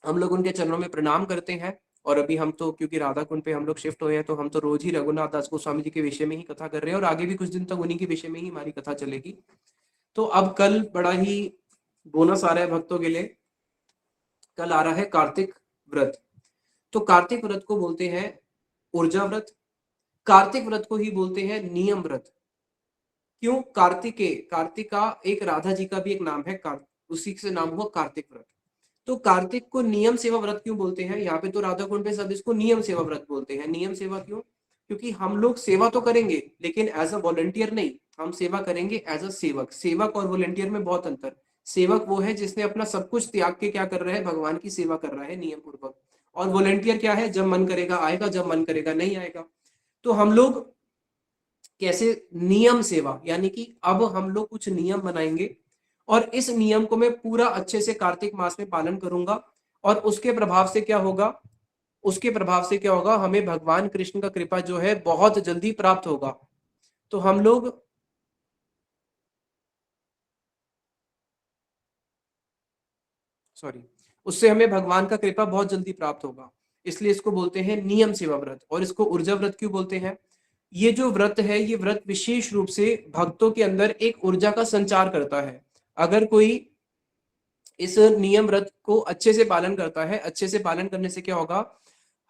A: हम लोग उनके चरणों में प्रणाम करते हैं। और अभी हम तो क्योंकि राधा कुंड पे हम लोग शिफ्ट हुए हैं तो हम तो रोज ही रघुनाथ दास गोस्वामी जी के विषय में ही कथा कर रहे हैं और आगे भी कुछ दिन तक उन्हीं के विषय में ही हमारी कथा चलेगी। तो अब कल बड़ा ही बोनस आ रहा है भक्तों के लिए, कल आ रहा है कार्तिक व्रत। तो कार्तिक व्रत को बोलते हैं ऊर्जा व्रत, कार्तिक व्रत को ही बोलते हैं नियम व्रत। क्यों, कार्तिकेय, कार्तिका एक राधा जी का भी एक नाम है, उसी से नाम हुआ कार्तिक व्रत। तो कार्तिक को नियम सेवा व्रत क्यों बोलते हैं? यहाँ पे तो राधा कुंड पे सब इसको नियम सेवा व्रत बोलते हैं। नियम सेवा क्यों? क्योंकि हम लोग सेवा तो करेंगे लेकिन एज अ वॉलंटियर नहीं, हम सेवा करेंगे एज अ सेवक। सेवक और वॉलंटियर में बहुत अंतर। सेवक वो है जिसने अपना सब कुछ त्याग के क्या कर रहा है, भगवान की सेवा कर रहा है नियम पूर्वक। और वॉलंटियर क्या है, जब मन करेगा आएगा, जब मन करेगा नहीं आएगा। तो हम लोग कैसे नियम सेवा, यानी कि अब हम लोग कुछ नियम बनाएंगे और इस नियम को मैं पूरा अच्छे से कार्तिक मास में पालन करूंगा। और उसके प्रभाव से क्या होगा, उसके प्रभाव से क्या होगा, हमें भगवान कृष्ण का कृपा जो है बहुत जल्दी प्राप्त होगा। तो हम लोग सॉरी उससे हमें भगवान का कृपा बहुत जल्दी प्राप्त होगा। इसलिए इसको बोलते हैं नियम सेवा व्रत। और इसको ऊर्जा व्रत क्यों बोलते हैं? ये जो व्रत है, ये व्रत विशेष रूप से भक्तों के अंदर एक ऊर्जा का संचार करता है। अगर कोई इस नियम व्रत को अच्छे से पालन करता है, अच्छे से पालन करने से क्या होगा,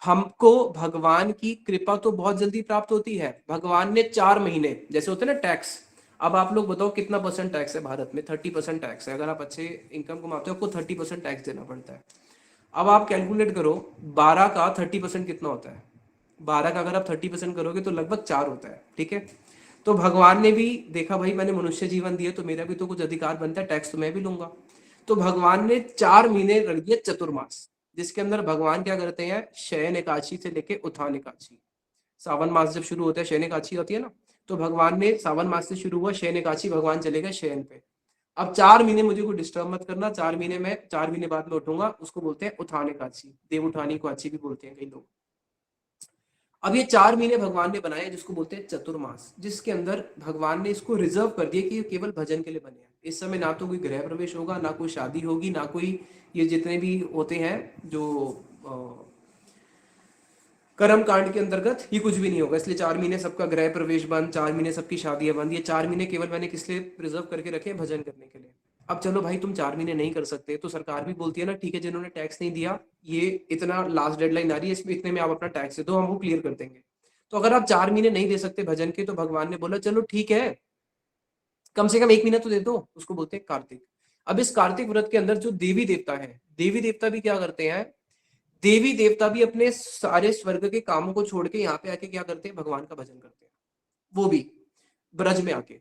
A: हमको भगवान की कृपा तो बहुत जल्दी प्राप्त होती है। भगवान ने 4 महीने, जैसे होते हैं ना टैक्स, अब आप लोग बताओ कितना परसेंट टैक्स है भारत में? 30% टैक्स है। अगर आप अच्छे इनकम कमाते हो आपको 30% टैक्स देना पड़ता है। अब आप कैलकुलेट करो 12 का 30% कितना होता है। 12 का अगर आप 30% करोगे तो लगभग 4 होता है, ठीक है। तो भगवान ने भी देखा भाई मैंने मनुष्य जीवन दिया तो मेरा भी तो कुछ अधिकार बनता है, टैक्स तो मैं भी लूंगा। तो भगवान ने 4 महीने रख दिया चतुर्मास, जिसके अंदर भगवान क्या करते हैं, शयन एकादशी से लेके उत्थान एकादशी। सावन मास जब शुरू होता है शयन एकादशी होती है ना, तो भगवान ने सावन मास से शुरू हुआ शयन एकादशी, भगवान चले गए शयन पे। अब 4 महीने मुझे कोई डिस्टर्ब मत करना, 4 महीने में 4 महीने बाद में उठूंगा, उसको बोलते हैं उत्थान एकादशी, देव उठानी एकादशी भी बोलते हैं कई लोग। अब ये 4 महीने भगवान ने बनाए जिसको बोलते हैं चतुर्मास, जिसके अंदर भगवान ने इसको रिजर्व कर दिया कि ये केवल भजन के लिए बने हैं। इस समय ना तो कोई गृह प्रवेश होगा, ना कोई शादी होगी, ना कोई ये जितने भी होते हैं जो कर्म कांड के अंतर्गत, ये कुछ भी नहीं होगा। इसलिए 4 महीने सबका गृह प्रवेश बंद, 4 महीने सबकी शादियां बंद। ये 4 महीने केवल मैंने किस लिए प्रिजर्व करके रखे हैं, भजन करने के लिए। अब चलो भाई तुम 4 महीने नहीं कर सकते तो सरकार भी बोलती है ना, ठीक है जिन्होंने टैक्स नहीं दिया, ये इतना लास्ट डेडलाइन आ रही है, इसमें इतने में आप अपना टैक्स दे दो, हम वो क्लियर कर देंगे। तो अगर आप 4 महीने नहीं दे सकते भजन के, तो भगवान ने बोला चलो ठीक है, कम से कम 1 महीना तो दे दो, उसको बोलते हैं कार्तिक। अब इस कार्तिक व्रत के अंदर जो देवी देवता है, देवी देवता भी क्या करते हैं, देवी देवता भी अपने सारे स्वर्ग के कामों को छोड़ के यहाँ पे आके क्या करते हैं, भगवान का भजन करते हैं, वो भी ब्रज में आके।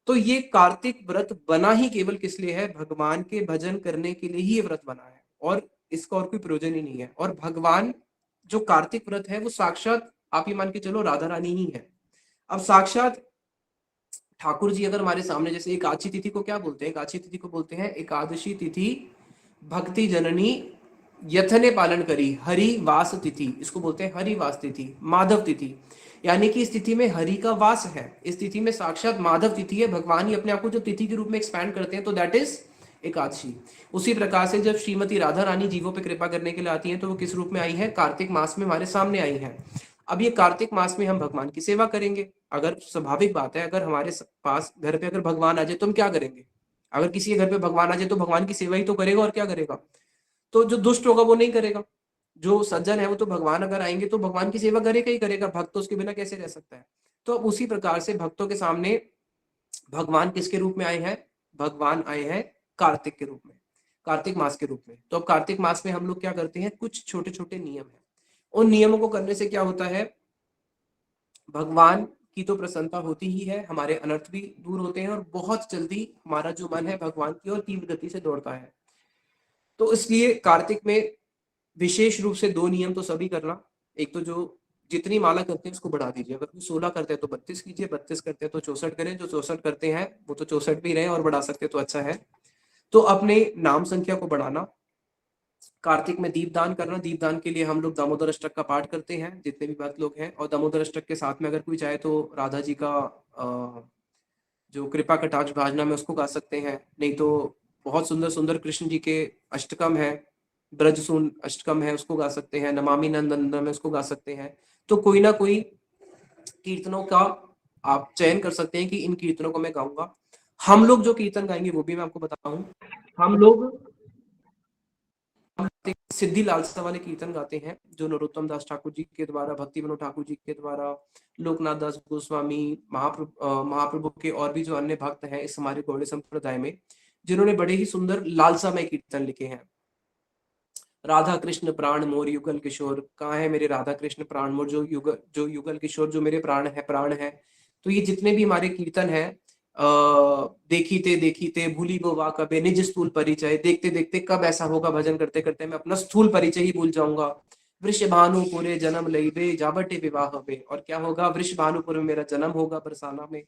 A: तो ये कार्तिक व्रत बना ही केवल किस लिए है, भगवान के भजन करने के लिए ही ये व्रत बना है, और इसका और कोई प्रयोजन ही नहीं है। और भगवान जो कार्तिक व्रत है वो साक्षात आप ये मान के चलो राधा रानी ही है। अब साक्षात ठाकुर जी अगर हमारे सामने, जैसे एकादशी तिथि को क्या बोलते हैं, एकादशी तिथि को बोलते हैं एकादशी तिथि भक्ति जननी यथने पालन करी हरि वास तिथि, इसको बोलते हैं हरि वास तिथि, माधव तिथि। यानी कि इस तिथि में हरि का वास है, इस तिथि में साक्षात माधव तिथि है, भगवान ही अपने आप को जो तिथि के रूप में एक्सपैंड करते हैं, तो दैट इज एकादशी। उसी प्रकार से जब श्रीमती राधा रानी जीवों पे कृपा करने के लिए आती हैं तो वो किस रूप में आई है, कार्तिक मास में हमारे सामने आई है। अब ये कार्तिक मास में हम भगवान की सेवा करेंगे। अगर स्वाभाविक बात है, अगर हमारे पास घर पे अगर भगवान आ जाए तो हम क्या करेंगे, अगर किसी के घर पे भगवान आ जाए तो भगवान की सेवा ही तो करेगा, और क्या करेगा। तो जो दुष्ट होगा वो नहीं करेगा, जो सज्जन है वो तो भगवान अगर आएंगे तो भगवान की सेवा करेगा ही करेगा, भक्त तो उसके बिना कैसे रह सकता है। तो अब उसी प्रकार से भक्तों के सामने भगवान किसके रूप में आए हैं, भगवान आए हैं कार्तिक के रूप में, कार्तिक मास के रूप में। तो अब कार्तिक मास में हम लोग क्या करते हैं, कुछ छोटे छोटे नियम है, उन नियमों को करने से क्या होता है, भगवान की तो प्रसन्नता होती ही है, हमारे अनर्थ भी दूर होते हैं, और बहुत जल्दी हमारा जो मन है भगवान की ओर तीव्र गति से दौड़ता है। तो इसलिए कार्तिक में विशेष रूप से 2 नियम तो सभी करना। एक तो जो जितनी माला करते हैं उसको बढ़ा दीजिए, अगर कोई 16 करते हैं तो 32 कीजिए, 32 करते हैं तो 64 करें, जो 64 करते हैं वो तो 64 भी रहे, और बढ़ा सकते तो अच्छा है। तो अपने नाम संख्या को बढ़ाना, कार्तिक में दीपदान करना। दीपदान के लिए हम लोग दामोदर अष्टक का पाठ करते हैं जितने भी भक्त लोग हैं, और दामोदर अष्टक के साथ में अगर कोई चाहे तो राधा जी का जो कृपा कटाक्ष भाजना में उसको गा सकते हैं। नहीं तो बहुत सुंदर सुंदर कृष्ण जी के अष्टकम है, ब्रजसून अष्टकम है, उसको गा सकते हैं, नमामि नंदन में उसको गा सकते हैं। तो कोई ना कोई कीर्तनों का आप चयन कर सकते हैं कि इन कीर्तनों को मैं गाऊंगा। हम लोग जो कीर्तन गाएंगे वो भी मैं आपको बताऊं, हम लोग सिद्धि लालसा वाले कीर्तन गाते हैं, जो नरोत्तम दास ठाकुर जी के द्वारा, भक्ति विनोद ठाकुर जी के द्वारा, लोकनाथ दास गोस्वामी, महाप्रभु के और भी जो अन्य भक्त हैं इस हमारे गौड़ीय संप्रदाय में, जिन्होंने बड़े ही सुंदर लालसामय कीर्तन लिखे हैं। राधा कृष्ण प्राण मोर युगल किशोर, कहाँ है मेरे राधा कृष्ण प्राण मोर, जो युगल किशोर, जो मेरे प्राण है। तो ये जितने भी हमारे कीर्तन है, देखीते देखीते भूली वो वा कबे निज स्थूल परिचय, देखते देखते कब ऐसा होगा भजन करते करते मैं अपना स्थूल परिचय ही भूल जाऊंगा। वृषभानुपुरे जन्म लईबे जावटे विवाह हबे, और क्या होगा, वृषभानुपुर में मेरा जन्म होगा बरसाना में,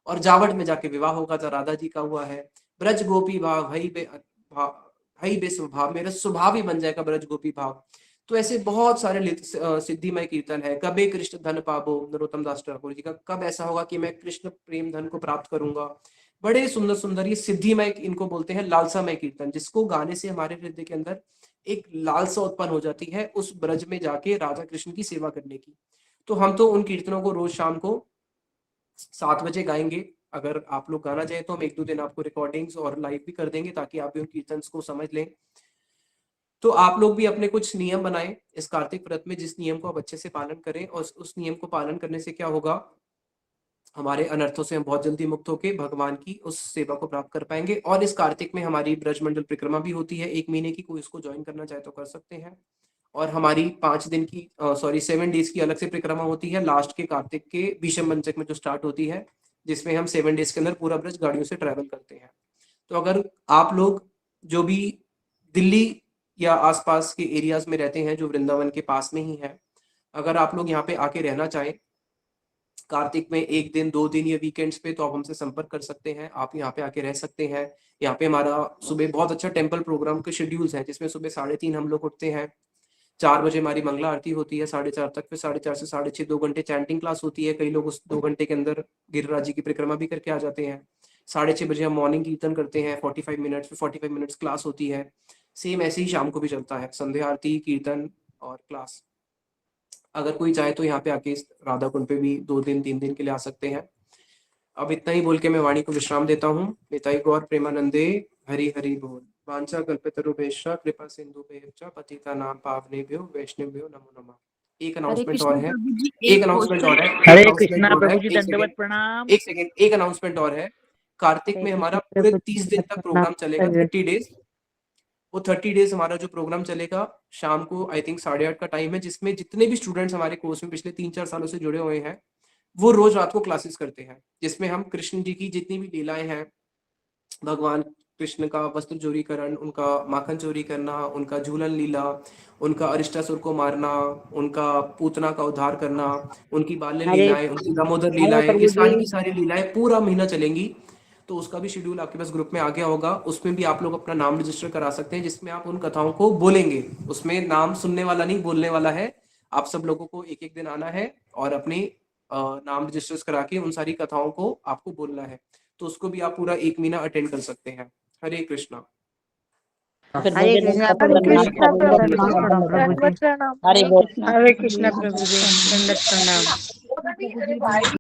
A: और जावट में जाके विवाह होगा, तो राधा जी का हुआ है। ब्रज गोपी भाव हई बे स्वभाव, मेरा स्वभाव ही बन जाएगा ब्रज गोपी भाव। तो ऐसे बहुत सारे सिद्धिमय कीर्तन है। कबे कृष्ण धन पाबो, नरोत्तम दास ठाकुर जी का, कब ऐसा होगा कि मैं कृष्ण प्रेम धन को प्राप्त करूंगा। बड़े सुंदर सुंदर ये सिद्धिमय, इनको बोलते हैं लालसामय कीर्तन, जिसको गाने से हमारे हृदय के अंदर एक लालसा उत्पन्न हो जाती है उस ब्रज में जाके राधा कृष्ण की सेवा करने की। तो हम तो उन कीर्तनों को रोज शाम को 7 बजे गाएंगे। अगर आप लोग गाना चाहें तो हम 1-2 दिन आपको रिकॉर्डिंग्स और लाइव भी कर देंगे, ताकि आप भी उन कीर्तन को समझ लें। तो आप लोग भी अपने कुछ नियम बनाएं इस कार्तिक व्रत में, जिस नियम को आप अच्छे से पालन करें, और उस नियम को पालन करने से क्या होगा, हमारे अनर्थों से हम बहुत जल्दी मुक्त होकर भगवान की उस सेवा को प्राप्त कर पाएंगे। और इस कार्तिक में हमारी ब्रजमंडल परिक्रमा भी होती है 1 महीने की, कोई इसको ज्वाइन करना चाहे तो कर सकते हैं। और हमारी 5 दिन की 7 डेज की अलग से परिक्रमा होती है लास्ट के कार्तिक के विषम पंचक में, जो स्टार्ट होती है, जिसमें हम 7 डेज के अंदर पूरा ब्रज गाड़ियों से ट्रैवल करते हैं। तो अगर आप लोग जो भी दिल्ली या आसपास के एरियाज में रहते हैं, जो वृंदावन के पास में ही है, अगर आप लोग यहाँ पे आके रहना चाहें कार्तिक में 1 दिन 2 दिन या वीकेंड्स पे, तो आप हमसे संपर्क कर सकते हैं, आप यहाँ पे आके रह सकते हैं। यहाँ पे हमारा सुबह बहुत अच्छा टेम्पल प्रोग्राम के शेड्यूल्स हैं, जिसमें सुबह 3:30 हम लोग उठते हैं, 4 बजे हमारी मंगला आरती होती है 4:30 तक, फिर 4:30 से 6:30 2 घंटे चैंटिंग क्लास होती है। कई लोग उस 2 घंटे के अंदर गिरिराज जी की परिक्रमा भी करके आ जाते हैं। 6:30 बजे हम मॉर्निंग कीर्तन करते हैं 45 मिनट्स, फिर 45 मिनट्स क्लास होती है। सेम ऐसे ही शाम को भी चलता है, संध्या आरती, कीर्तन और क्लास। अगर कोई चाहे तो यहाँ पे आके राधा कुंड पे भी 2 दिन 3 दिन के लिए आ सकते हैं। अब इतना ही बोल के मैं वाणी को विश्राम देता हूँ। निताई गौर प्रेमानंदे, हरि हरि बोल। वांछा कल्पतरुभ्यश्च कृपा सिंधुभ्यश्च पतितानां पावनेभ्यो वैष्णवेभ्यो नमो नमः। एक
B: हरे
A: अनाउंसमेंट
B: कृष्णा
A: और है,
B: प्रभु जी,
A: एक
B: एक
A: अनाउंसमेंट और है,
B: क्वेश्चन।
A: एक
C: हरे
A: अनाउंसमेंट
C: कृष्णा
A: और है,
C: प्रभु जी,
A: एक
C: दंडवत
A: सेकेंड,
C: प्रणाम।
A: एक सेकेंड, एक अनाउंसमेंट और है। कार्तिक में हमारा पूरे 30 दिन तक प्रोग्राम चलेगा, 30 डेज। वो 30 डेज हमारा जो प्रोग्राम चलेगा, शाम को आई थिंक 8:30 का टाइम है, जिसमें जितने भी स्टूडेंट्स हमारे कोर्स में पिछले 3-4 सालों से जुड़े हुए हैं, वो रोज रात को क्लासेस करते हैं, जिसमें हम कृष्ण जी की जितनी भी लीलाएं हैं, भगवान कृष्ण का वस्त्र चोरीकरण, उनका माखन चोरी करना, उनका झूलन लीला, उनका अरिष्टासुर को मारना, उनका पूतना का उद्धार करना, उनकी बाल्य
C: हरे
A: लीलाएं, उनकी दामोदर
C: हरे
A: लीलाएं, ये
C: प्रभु
A: सारी
C: जी।
A: की सारी लीलाएं पूरा महीना चलेंगी। तो उसका भी शेड्यूल आपके पास ग्रुप में आ गया होगा, उसमें भी आप लोग अपना नाम रजिस्टर करा सकते हैं, जिसमें आप उन कथाओं को बोलेंगे। उसमें नाम सुनने वाला नहीं, बोलने वाला है। आप सब लोगों को एक एक दिन आना है और अपने नाम रजिस्टर करा के उन सारी कथाओं को आपको बोलना है। तो उसको भी आप पूरा 1 महीना अटेंड कर सकते हैं। हरे कृष्णा।
C: हरे कृष्णा प्रभु जी, दंडवत प्रणाम।
B: प्रणाम।
C: हरे
B: हरे कृष्णा प्रभु जी, दंडवत प्रणाम।